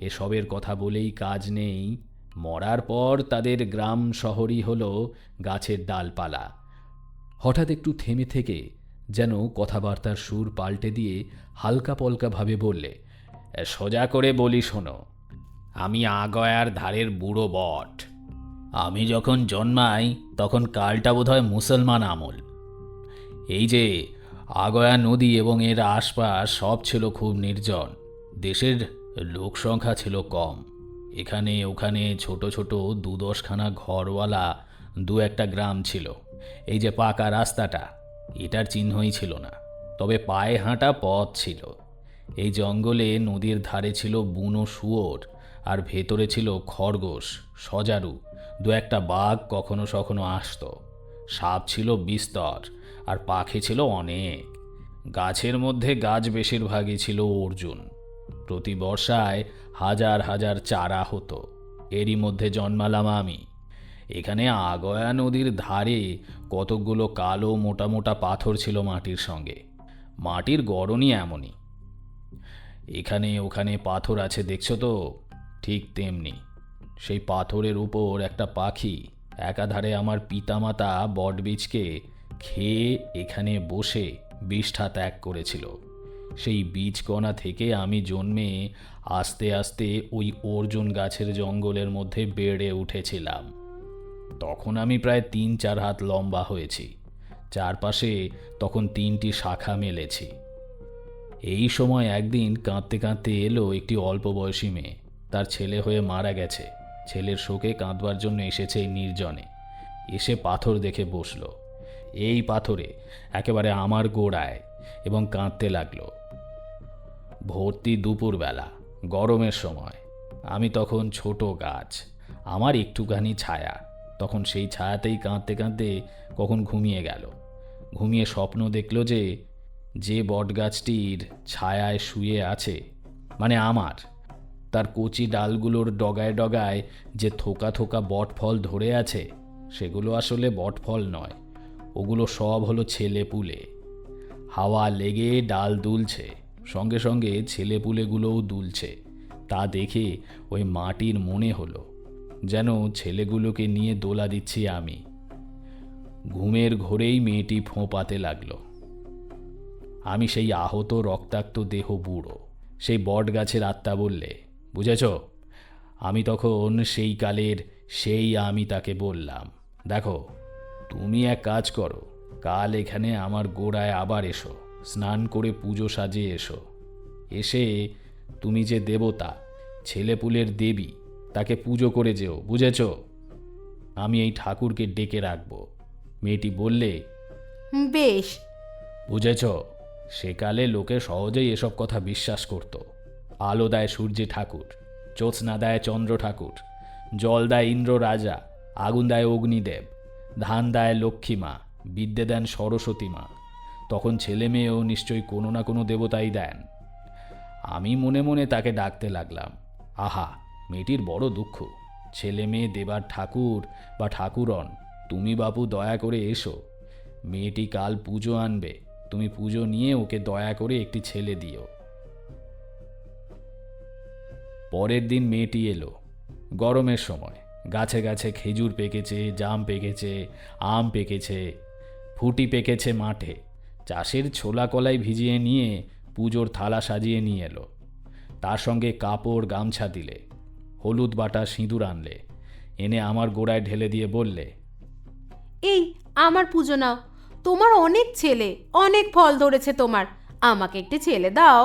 এসবের কথা বলেই কাজ নেই। মরার পর তাদের গ্রাম শহরই হলো গাছের ডালপালা। হঠাৎ একটু থেমে থেকে যেন কথাবার্তার সুর পাল্টে দিয়ে হালকা পলকাভাবে বললে, সোজা করে বলি শোনো, আমি আগয়ার ধারের বুড়ো বট। আমি যখন জন্মাই তখন কালটা বোধহয় মুসলমান আমল। এই যে আগয়া নদী এবং এর আশপাশ সব ছিল খুব নির্জন। দেশের লোক সংখ্যা ছিল কম। এখানে ওখানে ছোট ছোট ২-১০খানা ঘরওয়ালা দু একটা গ্রাম ছিল। এই যে পাকা রাস্তাটা, এটার চিহ্নই ছিল না, তবে পায়ে হাঁটা পথ ছিল। এই জঙ্গলে নদীর ধারে ছিল বুনো শুয়োর, আর ভেতরে ছিল খরগোশ, সজারু, দু একটা বাঘ কখনো সখনো আসতো। সাপ ছিল বিস্তর, আর পাখি ছিল অনেক। গাছের মধ্যে গাছ বেশিরভাগই ছিল অর্জুন। প্রতি বর্ষায় হাজার হাজার চারা হতো। এরই মধ্যে জন্মালাম আমি। এখানে আগয়া নদীর ধারে কতকগুলো কালো মোটা মোটা পাথর ছিল মাটির সঙ্গে। মাটির গড়নই এমনই। এখানে ওখানে পাথর আছে দেখছো তো, ঠিক তেমনি। সেই পাথরের উপর একটা পাখি একাধারে আমার পিতামাতা বটবীজকে খেয়ে এখানে বসে বিষ্ঠা ত্যাগ করেছিল। সেই বীজকণা থেকে আমি জন্মে আস্তে আস্তে ওই অর্জুন গাছের জঙ্গলের মধ্যে বেড়ে উঠেছিলাম। তখন আমি প্রায় 3-4 হাত লম্বা হয়েছি। চারপাশে তখন 3টি শাখা মেলেছি। এই সময় একদিন কাঁদতে কাঁদতে এলো একটি অল্প বয়সী মেয়ে। তার ছেলে হয়ে মারা গেছে। ছেলের শোকে কাঁদবার জন্য এসেছে এই নির্জনে। এসে পাথর দেখে বসলো, এই পাথরে একেবারে আমার গোড়ায়, এবং কাঁদতে লাগলো। ভর্তি দুপুরবেলা, গরমের সময়। আমি তখন ছোট গাছ, আমার একটুখানি ছায়া। তখন সেই ছায়াতেই কাঁদতে কাঁদতে কখন ঘুমিয়ে গেল। ঘুমিয়ে স্বপ্ন দেখল যে বটগাছটির ছায়ায় শুয়ে আছে, মানে আমার, তার কচি ডালগুলোর ডগায় ডগায় যে থোকা থোকা বটফল ধরে আছে, সেগুলো আসলে বটফল নয়, ওগুলো সব হলো ছেলেপুলে। হাওয়া লেগে ডাল দুলছে, সঙ্গে সঙ্গে ছেলেপুলেগুলোও দুলছে। তা দেখে ওই মাটির মনে হলো যেন ছেলেগুলোকে নিয়ে দোলা দিচ্ছি আমি। ঘুমের ঘোরেই মেয়েটি ফোঁপাতে লাগলো। আমি সেই আহত রক্তাক্ত দেহ বুড়ো, সেই বট গাছের আত্মা বললে, বুঝেছ? আমি তখন সেই কালের সেই আমি তাকে বললাম, দেখো, তুমি এক কাজ করো, কাল এখানে আমার গোড়ায় আবার এসো, স্নান করে পুজো সাজিয়ে এসো। এসে তুমি যে দেবতা, ছেলেপুলের দেবী, তাকে পুজো করে যেও, বুঝেছ? আমি এই ঠাকুরকে ডেকে রাখবো। মেয়েটি বললে, বেশ। বুঝেছ? সেকালে লোকে সহজেই এসব কথা বিশ্বাস করত। আলো দেয় সূর্য ঠাকুর, জ্যোৎস্না দেয় চন্দ্র ঠাকুর, জল দেয় ইন্দ্র রাজা, আগুন দেয় অগ্নিদেব, ধান দেয় লক্ষ্মী মা, বিদ্যে দেন সরস্বতী মা। তখন ছেলে মেয়েও নিশ্চয়ই কোনো না কোনো দেবতাই দেন। আমি মনে মনে তাকে ডাকতে লাগলাম। আহা, মেয়েটির বড় দুঃখ। ছেলে মেয়ে দেবার ঠাকুর বা ঠাকুরন, তুমি বাপু দয়া করে এসো। মেয়েটি কাল পুজো আনবে, তুমি পুজো নিয়ে ওকে দয়া করে একটি ছেলে দিও। পরের দিন মেয়েটি এলো। গরমের সময় গাছে গাছে খেজুর পেকেছে, জাম পেকেছে, আম পেকেছে, ফুটি পেকেছে মাঠে। চাষের ছোলা কলাই ভিজিয়ে নিয়ে পুজোর থালা সাজিয়ে নিয়ে এলো। তার সঙ্গে কাপড় গামছা দিলে, হলুদ বাটা সিঁদুর আনলে, এনে আমার গোড়ায় ঢেলে দিয়ে বললে, এই আমার পুজো নাও, তোমার অনেক ছেলে, অনেক ফল ধরেছে তোমার, আমাকে একটি ছেলে দাও।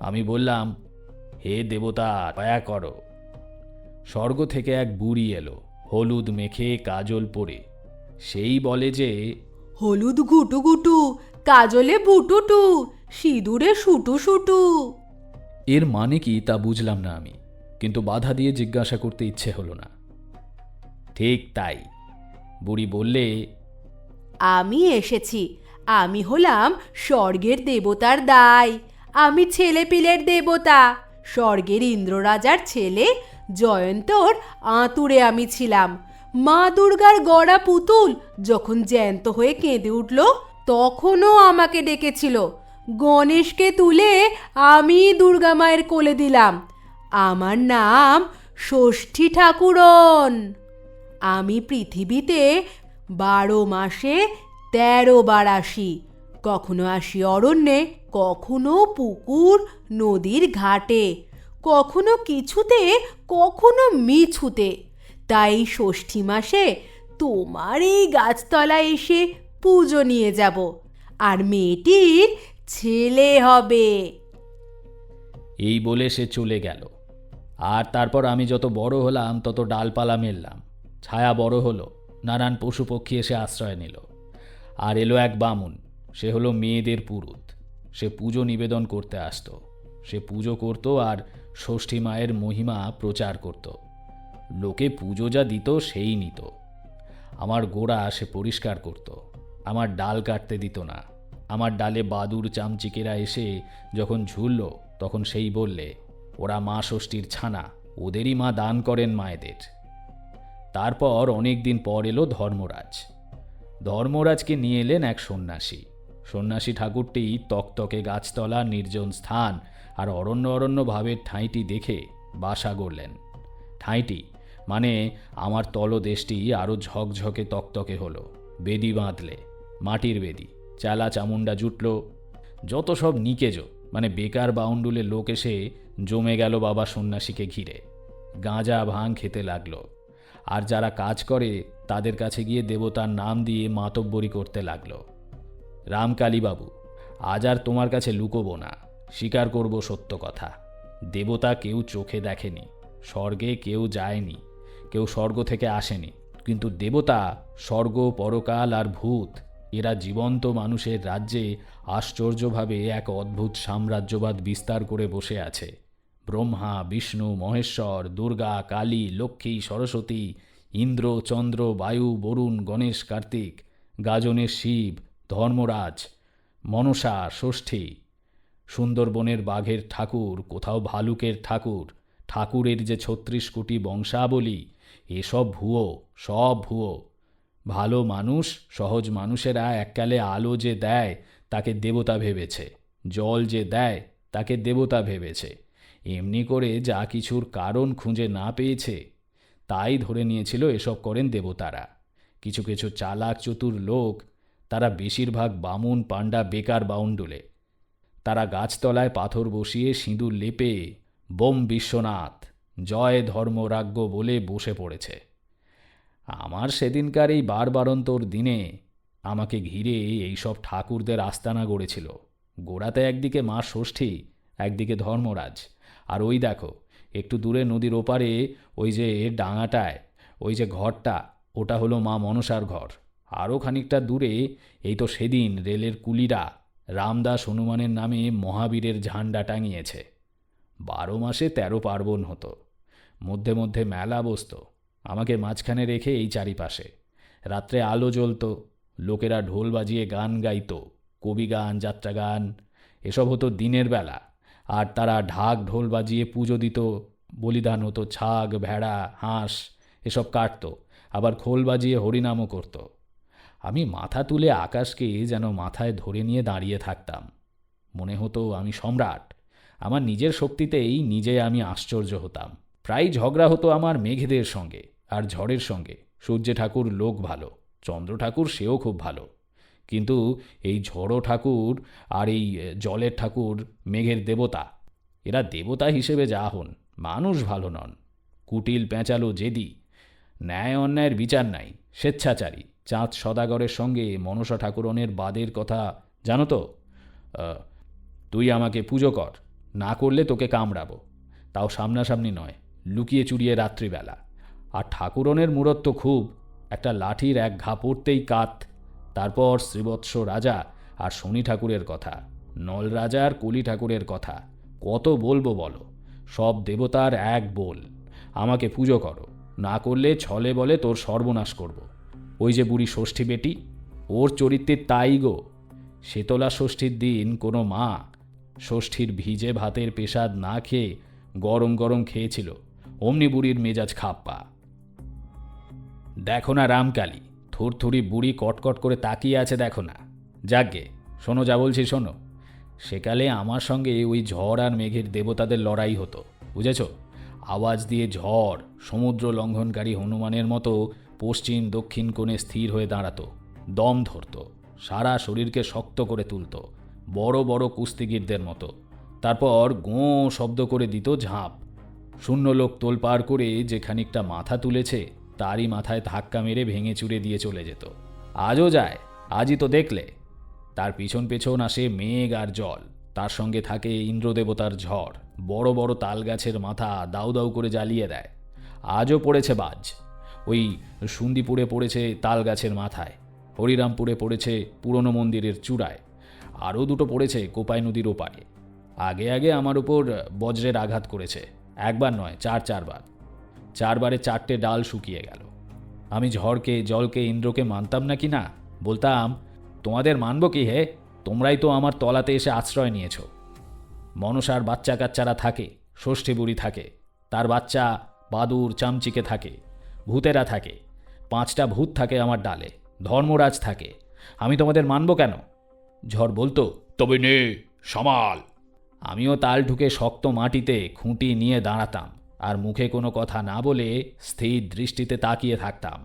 আমি বললাম, হে দেবতা, দয়া করো। স্বর্গ থেকে এক বুড়ি এলো, হলুদ মেখে কাজল পরে। সেই বলে যে, হলুদ ঘুটু ঘুটু, কাজলে বুটুটু, সিঁদুরে শুটু শুটু। এর মানে কি তা বুঝলাম না আমি, কিন্তু বাধা দিয়ে জিজ্ঞাসা করতে ইচ্ছে হলো না। ঠিক তাই। বুড়ি বললে, আমি এসেছি, আমি হলাম স্বর্গের দেবতার দাই। আমি ছেলে পিলের দেবতা, স্বর্গের ইন্দ্ররাজার ছেলে জয়ন্তর আঁতুড়ে আমি ছিলাম। মা দুর্গার গড়া পুতুল যখন জ্যান্ত হয়ে কেঁদে উঠল, তখনও আমাকে ডেকেছিল। গণেশকে তুলে আমি দুর্গা মায়ের কোলে দিলাম। আমার নাম ষষ্ঠী ঠাকুরন। আমি পৃথিবীতে 12 মাসে 13 বার আসি। কখনো আসি অরণ্যে, কখনো পুকুর নদীর ঘাটে, কখনো কিছুতে, কখনো মিছুতে। তাই ষষ্ঠী মাসে তোমার এই গাছতলায় এসে পুজো নিয়ে যাব, আর মেয়েটির ছেলে হবে। এই বলে সে চলে গেল। আর তারপর আমি যত বড় হলাম তত ডালপালা মেললাম, ছায়া বড় হলো, নানান পশু পক্ষী এসে আশ্রয় নিল। আর এলো এক বামুন, সে হলো মেয়েদের পুরুত। সে পুজো নিবেদন করতে আসতো, সে পুজো করত আর ষষ্ঠী মায়ের মহিমা প্রচার করত। লোকে পুজো যা দিত সেই নিত। আমার গোড়া সে পরিষ্কার করত, আমার ডাল কাটতে দিত না। আমার ডালে বাদুর চামচিকেরা এসে যখন ঝুলল, তখন সেই বললে, ওরা মা ষষ্ঠীর ছানা, ওদেরই মা দান করেন মায়েদের। তারপর অনেক দিন পর এলো ধর্মরাজ। ধর্মরাজকে নিয়ে এলেন এক সন্ন্যাসী। সন্ন্যাসী ঠাকুরটি তকতকে গাছতলা, নির্জন স্থান আর অরণ্য অরণ্য ভাবের ঠাঁইটি দেখে বাসা গড়লেন। ঠাঁইটি মানে আমার তলদেশটি আরও ঝকঝকে তকতকে হলো। বেদি বাঁধলে, মাটির বেদি, চালা চামুন্ডা জুটল, যত সব নিকেজ মানে বেকার বাউন্ডুলে লোক এসে জমে গেল বাবা সন্ন্যাসীকে ঘিরে। গাঁজা ভাং খেতে লাগলো, আর যারা কাজ করে তাদের কাছে গিয়ে দেবতার নাম দিয়ে মাতব্বরি করতে লাগলো। রামকালীবাবু, আজ আর তোমার কাছে লুকোবো না, স্বীকার করব সত্য কথা। দেবতা কেউ চোখে দেখেনি, স্বর্গে কেউ যায়নি, কেউ স্বর্গ থেকে আসেনি, কিন্তু দেবতা স্বর্গ, পরকাল আর ভূত এরা জীবন্ত মানুষের রাজ্যে আশ্চর্যভাবে এক অদ্ভুত সাম্রাজ্যবাদ বিস্তার করে বসে আছে। ব্রহ্মা, বিষ্ণু, মহেশ্বর, দুর্গা, কালী, লক্ষ্মী, সরস্বতী, ইন্দ্র, চন্দ্র, বায়ু, বরুণ, গণেশ, কার্তিক, গাজনের শিব, ধর্মরাজ, মনসা, ষষ্ঠী, সুন্দরবনের বাঘের ঠাকুর, কোথাও ভালুকের ঠাকুর, ঠাকুরের যে ৩৬ কোটি বংশাবলী, এসব ভুয়ো, সব ভুয়ো। ভালো মানুষ, সহজ মানুষেরা এককালে আলো যে দেয় তাকে দেবতা ভেবেছে, জল যে দেয় তাকে দেবতা ভেবেছে। এমনি করে যা কিছুর কারণ খুঁজে না পেয়েছে তাই ধরে নিয়েছিল এসব করেন দেবতারা। কিছু কিছু চালাক চতুর লোক, তারা বেশিরভাগ বামুন পাণ্ডা বেকার বাউন্ডুলে, তারা গাছতলায় পাথর বসিয়ে সিঁদুর লেপে বোম বিশ্বনাথ, জয় ধর্মরাজ্ঞ বলে বসে পড়েছে। আমার সেদিনকার এই বারবারন্তর দিনে আমাকে ঘিরে এইসব ঠাকুরদের আস্তানা গড়েছিল। গোড়াতে একদিকে মা ষষ্ঠী, একদিকে ধর্মরাজ, আর ওই দেখো একটু দূরে নদীর ওপারে ওই যে ডাঙাটায় ওই যে ঘরটা, ওটা হলো মা মনসার ঘর। আরও খানিকটা দূরে এই তো সেদিন রেলের কুলিরা রামদাস হনুমানের নামে মহাবীরের ঝান্ডা টাঙিয়েছে। 12 মাসে 13 পার্বণ হতো, মধ্যে মধ্যে মেলা বসত, আমাকে মাঝখানে রেখে এই চারিপাশে। রাত্রে আলো জ্বলত, লোকেরা ঢোল বাজিয়ে গান গাইত, কবি গান, যাত্রা গান, এসব হতো দিনের বেলা। আর তারা ঢাক ঢোল বাজিয়ে পুজো দিত, বলিদান হতো, ছাগ, ভেড়া, হাঁস এসব কাটত, আবার খোল বাজিয়ে হরিনামও করত। আমি মাথা তুলে আকাশকে যেন মাথায় ধরে নিয়ে দাঁড়িয়ে থাকতাম। মনে হতো আমি সম্রাট। আমার নিজের শক্তিতেই নিজে আমি আশ্চর্য হতাম। প্রায় ঝগড়া হতো আমার মেঘেদের সঙ্গে আর ঝড়ের সঙ্গে। সূর্য ঠাকুর লোক ভালো, চন্দ্র ঠাকুর সেও খুব ভালো, কিন্তু এই ঝড়ো ঠাকুর আর এই জলের ঠাকুর, মেঘের দেবতা, এরা দেবতা হিসেবে যা হন, মানুষ ভালো নন। কুটিল, পেঁচালো, জেদি, ন্যায় অন্যায়ের বিচার নাই, স্বেচ্ছাচারী। চাঁদ সদাগরের সঙ্গে মনসা ঠাকুরনের বাদের কথা জানো তো? তুই আমাকে পুজো কর, না করলে তোকে কামড়াবো, তাও সামনাসামনি নয়, লুকিয়ে চুরিয়ে রাত্রিবেলা। আর ঠাকুরনের মূরত খুব, একটা লাঠির এক ঘা পড়তেই কাত। তারপর শ্রীবৎস রাজা আর শনি ঠাকুরের কথা, নল রাজা আর কলি ঠাকুরের কথা, কত বলবো বলো? সব দেবতার এক বল, আমাকে পুজো করো, না করলে ছলে বলে তোর সর্বনাশ করব। ওই যে বুড়ি ষষ্ঠী বেটি, ওর চরিত্রের তাই গো। শীতলা ষষ্ঠীর দিন কোনো মা ষষ্ঠীর ভিজে ভাতের পেশাদ না খেয়ে গরম গরম খেয়েছিল, অমনি বুড়ির মেজাজ খাপ্পা। দেখো না রামকালী, থুরথুরি বুড়ি কটকট করে তাকিয়ে আছে, দেখো না। যাকগে, শোনো যা বলছি শোনো। সেকালে আমার সঙ্গে ওই ঝড় আর মেঘের দেবতাদের লড়াই হতো, বুঝেছ? আওয়াজ দিয়ে ঝড় সমুদ্র লঙ্ঘনকারী হনুমানের মতো পশ্চিম দক্ষিণ কোণে স্থির হয়ে দাঁড়াতো, দম ধরত, সারা শরীরকে শক্ত করে তুলত, বড় বড় কুস্তিগিরদের মতো। তারপর গোঁ শব্দ করে দিত ঝাঁপ। শূন্য লোক তোলপাড় করে যে খানিকটা মাথা তুলেছে তারই মাথায় ধাক্কা মেরে ভেঙে চুরে দিয়ে চলে যেত। আজও যায়, আজই তো দেখলে। তার পিছন পেছন আসে মেঘ আর জল, তার সঙ্গে থাকে ইন্দ্রদেবতার ঝড়, বড় বড় তাল গাছের মাথা দাউ দাউ করে জ্বালিয়ে দেয়। আজও পড়েছে বাজ, ওই সুন্দিপুরে পড়েছে তাল গাছের মাথায়, হরিরামপুরে পড়েছে পুরনো মন্দিরের চূড়ায়, আরও দুটো পড়েছে কোপাই নদীর ওপারে। আগে আগে আমার উপর বজ্রের আঘাত করেছে, একবার নয়, 4-4 বার। 4 বারে 4টে ডাল শুকিয়ে গেল। আমি ঝড়কে, জলকে, ইন্দ্রকে মানতাম না কি না? বলতাম, তোমাদের মানব কি হে? তোমরাই তো আমার তলাতে এসে আশ্রয় নিয়েছ। মনসার বাচ্চা কাচ্চারা থাকে, ষষ্ঠী বুড়ি থাকে, তার বাচ্চা বাদুর চামচিকে থাকে, ভূতেরা থাকে, 5টা ভূত থাকে আমার ডালে, ধর্মরাজ থাকে, আমি তোমাদের মানব কেন? ঝড় বলতো, তবে নে, সামাল। আমিও তাল ঢুকে শক্ত মাটিতে খুঁটি নিয়ে দাঁড়াতাম আর মুখে কোনো কথা না বলে স্থির দৃষ্টিতে তাকিয়ে থাকতাম,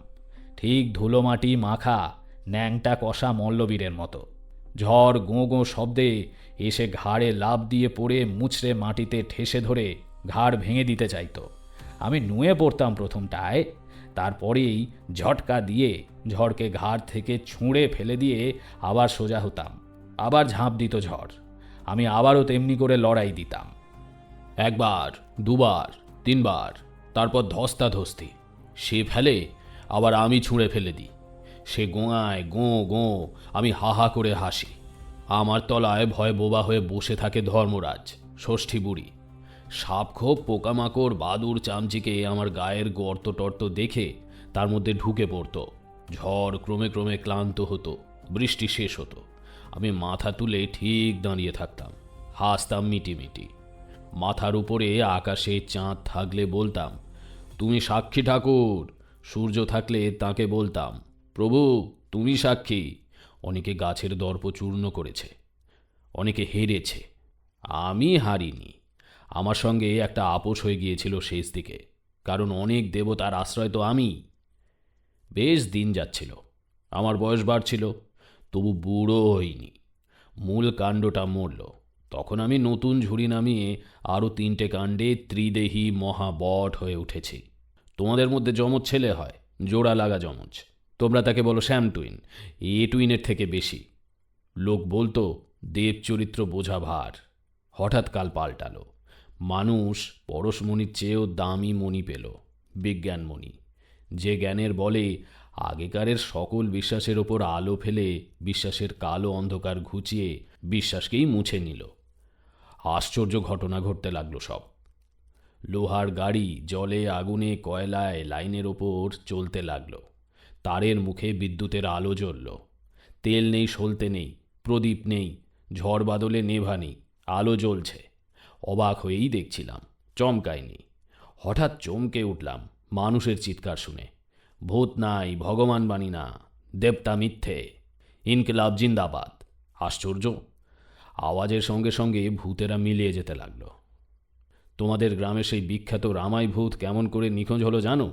ঠিক ধুলো মাটি মাখা ন্যাংটা কষা মল্লবীরের মতো। ঝড় গোঁ গোঁ শব্দে এসে ঘাড়ে লাফ দিয়ে পড়ে মুচড়ে মাটিতে ঠেসে ধরে ঘাড় ভেঙে দিতে চাইতো। আমি নুয়ে পড়তাম প্রথমটায়, তারপরেই ঝটকা দিয়ে ঝড়কে ঘাড় থেকে ছুঁড়ে ফেলে দিয়ে আবার সোজা হতাম। আবার ঝাঁপ দিত ঝড়, আমি আবারও তেমনি করে লড়াই দিতাম। 1 বার, 2 বার, 3 বার, তারপর ধস্তাধস্তি। সে ফেলে, আবার আমি ছুঁড়ে ফেলে দিই। সে গোঁয়ায় গোঁ গোঁ, আমি হা হা করে হাসি। আমার তলায় ভয় বোবা হয়ে বসে থাকে ধর্মরাজ, ষষ্ঠী বুড়ি। সাপখোপ পোকামাকড় বাদুর চামচিকে আমার গায়ের গর্ত টর্ত দেখে তার মধ্যে ঢুকে পড়তো। ঝড় ক্রমে ক্রমে ক্লান্ত হতো, বৃষ্টি শেষ হতো। আমি মাথা তুলে ঠিক দাঁড়িয়ে থাকতাম, হাসতাম মিটিমিটি। মাথার উপরে আকাশে চাঁদ থাকলে বলতাম, তুমি সাক্ষী ঠাকুর। সূর্য থাকলে তাকে বলতাম, প্রভু তুমি সাক্ষী। অনেকে গাছের দর্প চূর্ণ করেছে, অনেকে হেরেছে, আমি হারিনি। আমার সঙ্গে একটা আপোষ হয়ে গিয়েছিল শেষ দিকে, কারণ অনেক দেবতার আশ্রয় তো আমি। বেশ দিন যাচ্ছিল, আমার বয়স বাড়ছিল, তবু বুড়ো হইনি। মূল কাণ্ডটা মরল। তখন আমি নতুন ঝুড়ি নামিয়ে আরও 3টে কাণ্ডে ত্রিদেহী মহাবট হয়ে উঠেছি। তোমাদের মধ্যে যমজ ছেলে হয়, জোড়া লাগা যমজ, তোমরা তাকে বলো শ্যাম টুইন। এ টুইনের থেকে বেশি। লোক বলতো দেব চরিত্র বোঝা ভার। হঠাৎ কাল পাল্টালো। মানুষ পরশমণির চেয়েও দামি মণি পেল, বিজ্ঞানমণি। যে জ্ঞানের বলে আগেকারের সকল বিশ্বাসের ওপর আলো ফেলে বিশ্বাসের কালো অন্ধকার ঘুচিয়ে বিশ্বাসকেই মুছে নিল। আশ্চর্য ঘটনা ঘটতে লাগলো সব। লোহার গাড়ি জলে আগুনে কয়লায় লাইনের ওপর চলতে লাগলো। তারের মুখে বিদ্যুতের আলো জ্বলল। তেল নেই, সলতে নেই, প্রদীপ নেই, ঝড় বাদলে নেভা নেই, আলো জ্বলছে। অবাক হয়েই দেখছিলাম, চমকায়নি। হঠাৎ চমকে উঠলাম মানুষের চিৎকার শুনে, ভূত নাই, ভগবান বাণী না, দেবতা মিথ্যে, ইনকিলাব জিন্দাবাদ। আশ্চর্য, আওয়াজের সঙ্গে সঙ্গে ভূতেরা মিলিয়ে যেতে লাগলো। তোমাদের গ্রামে সেই বিখ্যাত রামাই ভূত কেমন করে নিখোঁজ হলো জানো?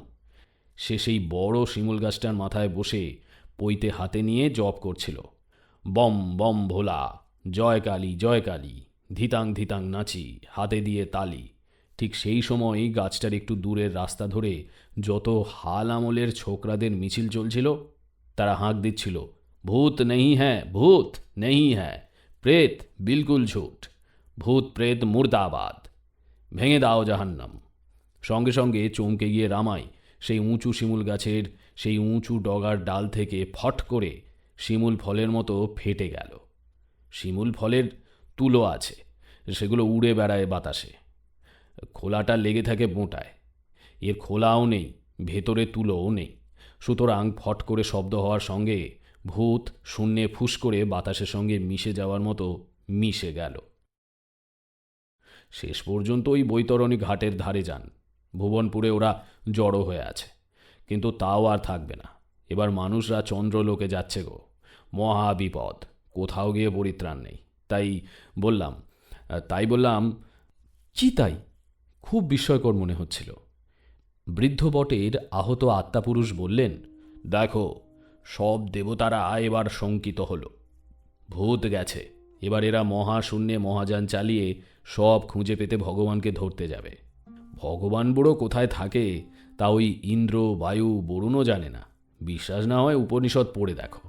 সে সেই বড় শিমুল গাছটার মাথায় বসে পইতে হাতে নিয়ে জপ করছিল, বম বম ভোলা, জয় কালী জয় কালী, ধিতাং ধিতাং নাচি, হাতে দিয়ে তালি। ঠিক সেই সময় গাছটার একটু দূরের রাস্তা ধরে যত হাল আমলের ছোকরাদের মিছিল চলছিল, তারা হাঁক দিচ্ছিল, ভূত নেই হ্যাঁ, ভূত নেই হ্যাঁ, প্রেত বিলকুল ঝুট, ভূত প্রেত মুর্দাবাদ, ভেঙে দাও জাহান্নাম। সঙ্গে সঙ্গে চমকে গিয়ে রামাই সেই উঁচু শিমুল গাছের সেই উঁচু ডগার ডাল থেকে ফট করে শিমুল ফলের মতো ফেটে গেল। শিমুল ফলের তুলো আছে, সেগুলো উড়ে বেড়ায় বাতাসে। খোলাটা লেগে থাকে বোঁটায়, এর খোলাও নেই, ভেতরে তুলোও নেই। সুতরাং ফট করে শব্দ হওয়ার সঙ্গে ভূত শূন্যে ফুস করে বাতাসের সঙ্গে মিশে যাওয়ার মতো মিশে গেল। শেষ পর্যন্ত ওই বৈতরণী ঘাটের ধারে যান। ভুবনপুরে ওরা জড়ো হয়ে আছে, কিন্তু তাও আর থাকবে না। এবার মানুষরা চন্দ্রলোকে যাচ্ছে গো, মহা বিপদ, কোথাও গিয়ে পরিত্রাণ নেই। তাই বললাম কি তাই? খুব বিস্ময়কর মনে হচ্ছিল। বৃদ্ধ বটের আহত আত্মাপুরুষ বললেন, দেখো, সব দেবতারা এবার শঙ্কিত হলো। ভূত গেছে, এবার এরা মহাশূন্যে মহাযান চালিয়ে সব খুঁজে পেতে ভগবানকে ধরতে যাবে। ভগবান বুড়ো কোথায় থাকে তা ওই ইন্দ্র, বায়ু, বরুণও জানে না। বিশ্বাস না হয় উপনিষদ পড়ে দেখো।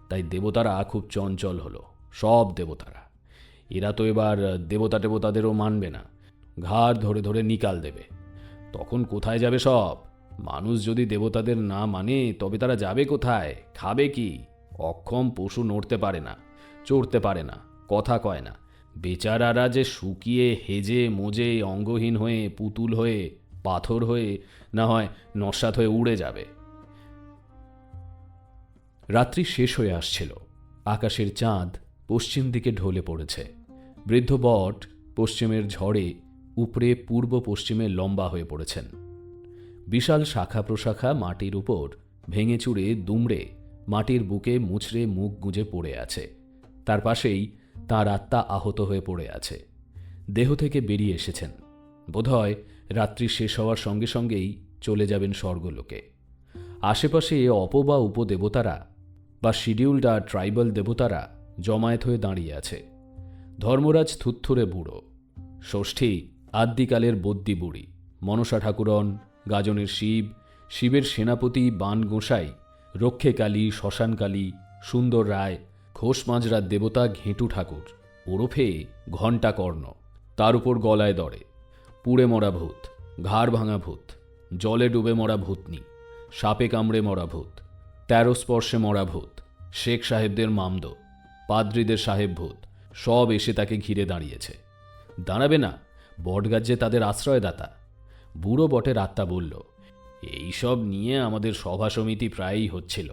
তাই দেবতারা খুব চঞ্চল হলো, সব দেবতারা। এরা তো এবার দেবতাদেরও মানবে না, ঘাড় ধরে ধরে নিকাল দেবে। তখন কোথায় যাবে সব? মানুষ যদি দেবতাদের না মানে তবে তারা যাবে কোথায়? খাবে কি? অক্ষম পশু নড়তে পারে না, চড়তে পারে না, কথা কয় না। বেচারারা যে শুকিয়ে হেজে মোজে অঙ্গহীন হয়ে, পুতুল হয়ে, পাথর হয়ে, না হয় নস্যাৎ হয়ে উড়ে যাবে। রাত্রি শেষ হয়ে আসছিল। আকাশের চাঁদ পশ্চিম দিকে ঢলে পড়েছে। বৃদ্ধ বট পশ্চিমের ঝড়ে উপরে পূর্ব পশ্চিমে লম্বা হয়ে পড়েছেন। বিশাল শাখা প্রশাখা মাটির উপর ভেঙে চুরে দুমড়ে মাটির বুকে মুচড়ে মুখ গুঁজে পড়ে আছে। তার পাশেই তাঁর আত্মা আহত হয়ে পড়ে আছে। দেহ থেকে বেরিয়ে এসেছেন। বোধহয় রাত্রি শেষ হওয়ার সঙ্গে সঙ্গেই চলে যাবেন স্বর্গলোকে। আশেপাশে অপ বা উপদেবতারা বা শিডিউলড আর ট্রাইবাল দেবতারা জমায়েত হয়ে দাঁড়িয়ে আছে। ধর্মরাজ থুত্থুরে বুড়ো, ষষ্ঠী আদ্যিকালের বদ্যি বুড়ি, মনসা ঠাকুরন, গাজনের শিব, শিবের সেনাপতি বান গোসাই, রক্ষেকালী, শ্মশানকালী, সুন্দর রায়, ঘোষ মাজরার দেবতা ঘেঁটু ঠাকুর ওরফে ঘণ্টা কর্ণ, তার উপর গলায় দড়ে, পুড়ে মরা ভূত, ঘাড় ভাঙা ভূত, জলে ডুবে মরা ভূতনি, সাপে কামড়ে মরা ভূত, 13 স্পর্শে মরা ভূত, শেখ সাহেবদের মামদো, পাদ্রীদের সাহেব ভূত সব এসে তাকে ঘিরে দাঁড়িয়েছে। দাঁড়াবে না, বটগাছ যে তাদের আশ্রয়দাতা। বুড়ো বটের আত্মা বলল, এইসব নিয়ে আমাদের সভা সমিতি প্রায়ই হচ্ছিল।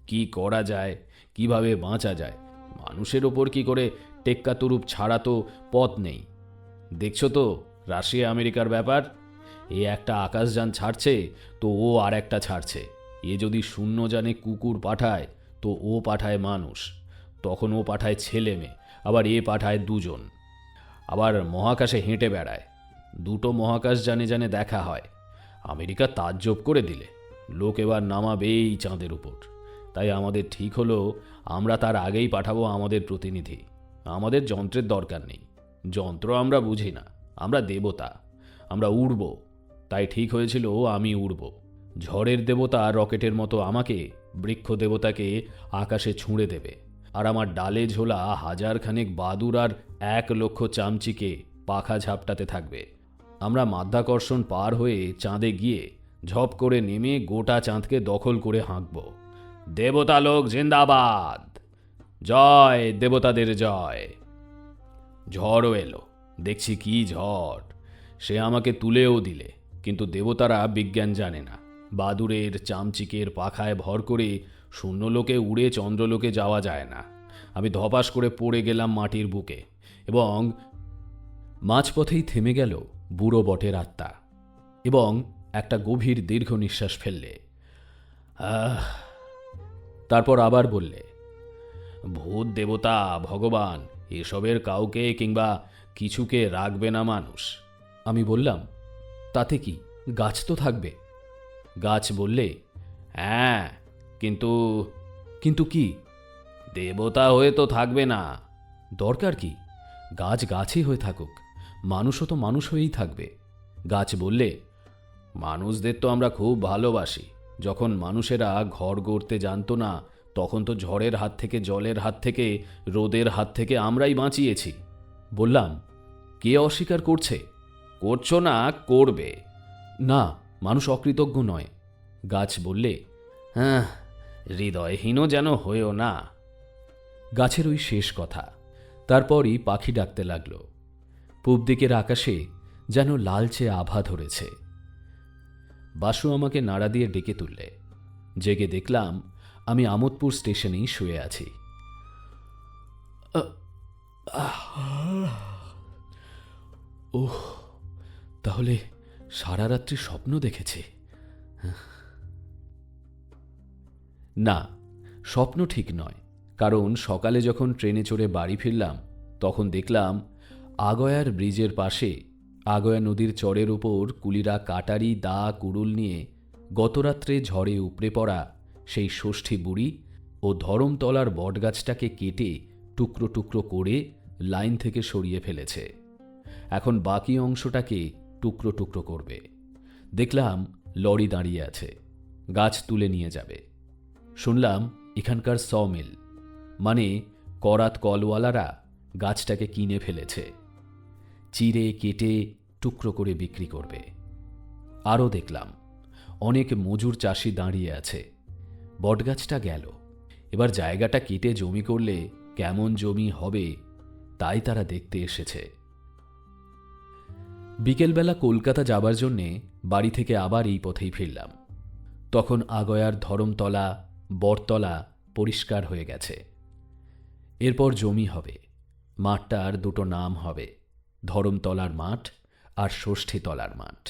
কি করা যায়, কিভাবে বাঁচা যায়, মানুষের ওপর কি করে টেক্কা তুরুপ ছাড়া তো পথ নেই। দেখছো তো রাশিয়া আমেরিকার ব্যাপার, এ একটা আকাশযান ছাড়ছে তো ও আর একটা ছাড়ছে। এ যদি শূন্যযানে কুকুর পাঠায় তো ও পাঠায় মানুষ, তখন ও পাঠায় ছেলে মেয়ে, আবার এ পাঠায় 2 জন। আবার মহাকাশে হেঁটে বেড়ায়, 2টো মহাকাশ জানে জানে দেখা হয়। আমেরিকা তাজ্জব করে দিলে লোক এবার নামাবেই চাঁদের উপর। তাই আমাদের ঠিক হলো আমরা তার আগেই পাঠাবো আমাদের প্রতিনিধি। আমাদের যন্ত্রের দরকার নেই, যন্ত্র আমরা বুঝি না, আমরা দেবতা, আমরা উড়ব। তাই ঠিক হয়েছিল আমি উড়ব। ঝড়ের দেবতা রকেটের মতো আমাকে, বৃক্ষ দেবতাকে আকাশে ছুঁড়ে দেবে, আর আমার ডালে ঝোলা 1000 খানেক বাদুর আর 1 লক্ষ চামচিকে পাখা ঝাপটাতে থাকবে। আমরা মাধ্যাকর্ষণ পার হয়ে চাঁদে গিয়ে ঝপ করে নেমে গোটা চাঁদকে দখল করে হাঁকব। দেবতা লোক জিন্দাবাদ, জয় দেবতাদের জয়। ঝড়ও এলো, দেখছি কি ঝড়। সে আমাকে তুলেও দিলে, কিন্তু দেবতারা বিজ্ঞান জানে না। বাদুরের চামচিকের পাখায় ভর করে শূন্যলোকে উড়ে চন্দ্রলোকে যাওয়া যায় না। আমি ধপাস করে পড়ে গেলাম মাটির বুকে, এবং মাঝপথেই থেমে গেল বুড়ো বটের আত্মা, এবং একটা গভীর দীর্ঘ নিঃশ্বাস ফেললে। তারপর আবার বললে, ভূত দেবতা ভগবান এসবের কাউকে কিংবা কিছুকে রাখবে না মানুষ। আমি বললাম, তাতে কি, গাছ তো থাকবে। গাছ বললে, হ্যাঁ, কিন্তু কিন্তু কি? দেবতা হয়ে তো থাকবে না। দরকার কি, গাছ গাছই হয়ে থাকুক, মানুষও তো মানুষ হয়েই থাকবে। গাছ বললে, মানুষদের তো আমরা খুব ভালোবাসি। যখন মানুষেরা ঘর গড়তে জানতো না, তখন তো ঝড়ের হাত থেকে, জলের হাত থেকে, রোদের হাত থেকে আমরাই বাঁচিয়েছি। বললাম, কে অস্বীকার করছে? করছো না, করবে না, মানুষ অকৃতজ্ঞ নয়। গাছ বললে, হ্যাঁ, হৃদয়হীনও যেন হয়েও না। গাছের ওই শেষ কথা। তারপরই পাখি ডাকতে লাগলো। পূব দিকের আকাশে যেন লালচে আভা ধরেছে। বাসু আমাকে নাড়া দিয়ে ডেকে তুললে। জেগে দেখলাম আমি আমোদপুর স্টেশনেই শুয়ে আছি। ওহ, তাহলে সারা রাত্রি স্বপ্ন দেখেছি? না, স্বপ্ন ঠিক নয়, কারণ সকালে যখন ট্রেনে চড়ে বাড়ি ফিরলাম তখন দেখলাম আগয়ার ব্রিজের পাশে আগয়া নদীর চরের উপর কুলিরা কাটারি, দা, কুড়ুল নিয়ে গতরাত্রে ঝড়ে উপড়ে পড়া সেই ষষ্ঠী বুড়ি ও ধরমতলার বটগাছটাকে কেটে টুকরো টুকরো করে লাইন থেকে সরিয়ে ফেলেছে। এখন বাকি অংশটাকে টুকরো টুকরো করবে। দেখলাম লরি দাঁড়িয়ে আছে, গাছ তুলে নিয়ে যাবে। শুনলাম এখানকার সমিল, মানে করাত কলওয়ালারা গাছটাকে কিনে ফেলেছে, চিরে কেটে টুকরো করে বিক্রি করবে। আরও দেখলাম অনেক মজুর চাষি দাঁড়িয়ে আছে। বটগাছটা গেল, এবার জায়গাটা কেটে জমি করলে কেমন জমি হবে তাই তারা দেখতে এসেছে। বিকেলবেলা কলকাতা যাবার জন্যে বাড়ি থেকে আবার এই পথেই ফিরলাম। তখন আগয়ার ধরমতলা, বটতলা পরিষ্কার হয়ে গেছে। এরপর জমি হবে, মাঠটার 2টো নাম হবে, ধরমতলার মাঠ আর ষষ্ঠীতলার মাঠ।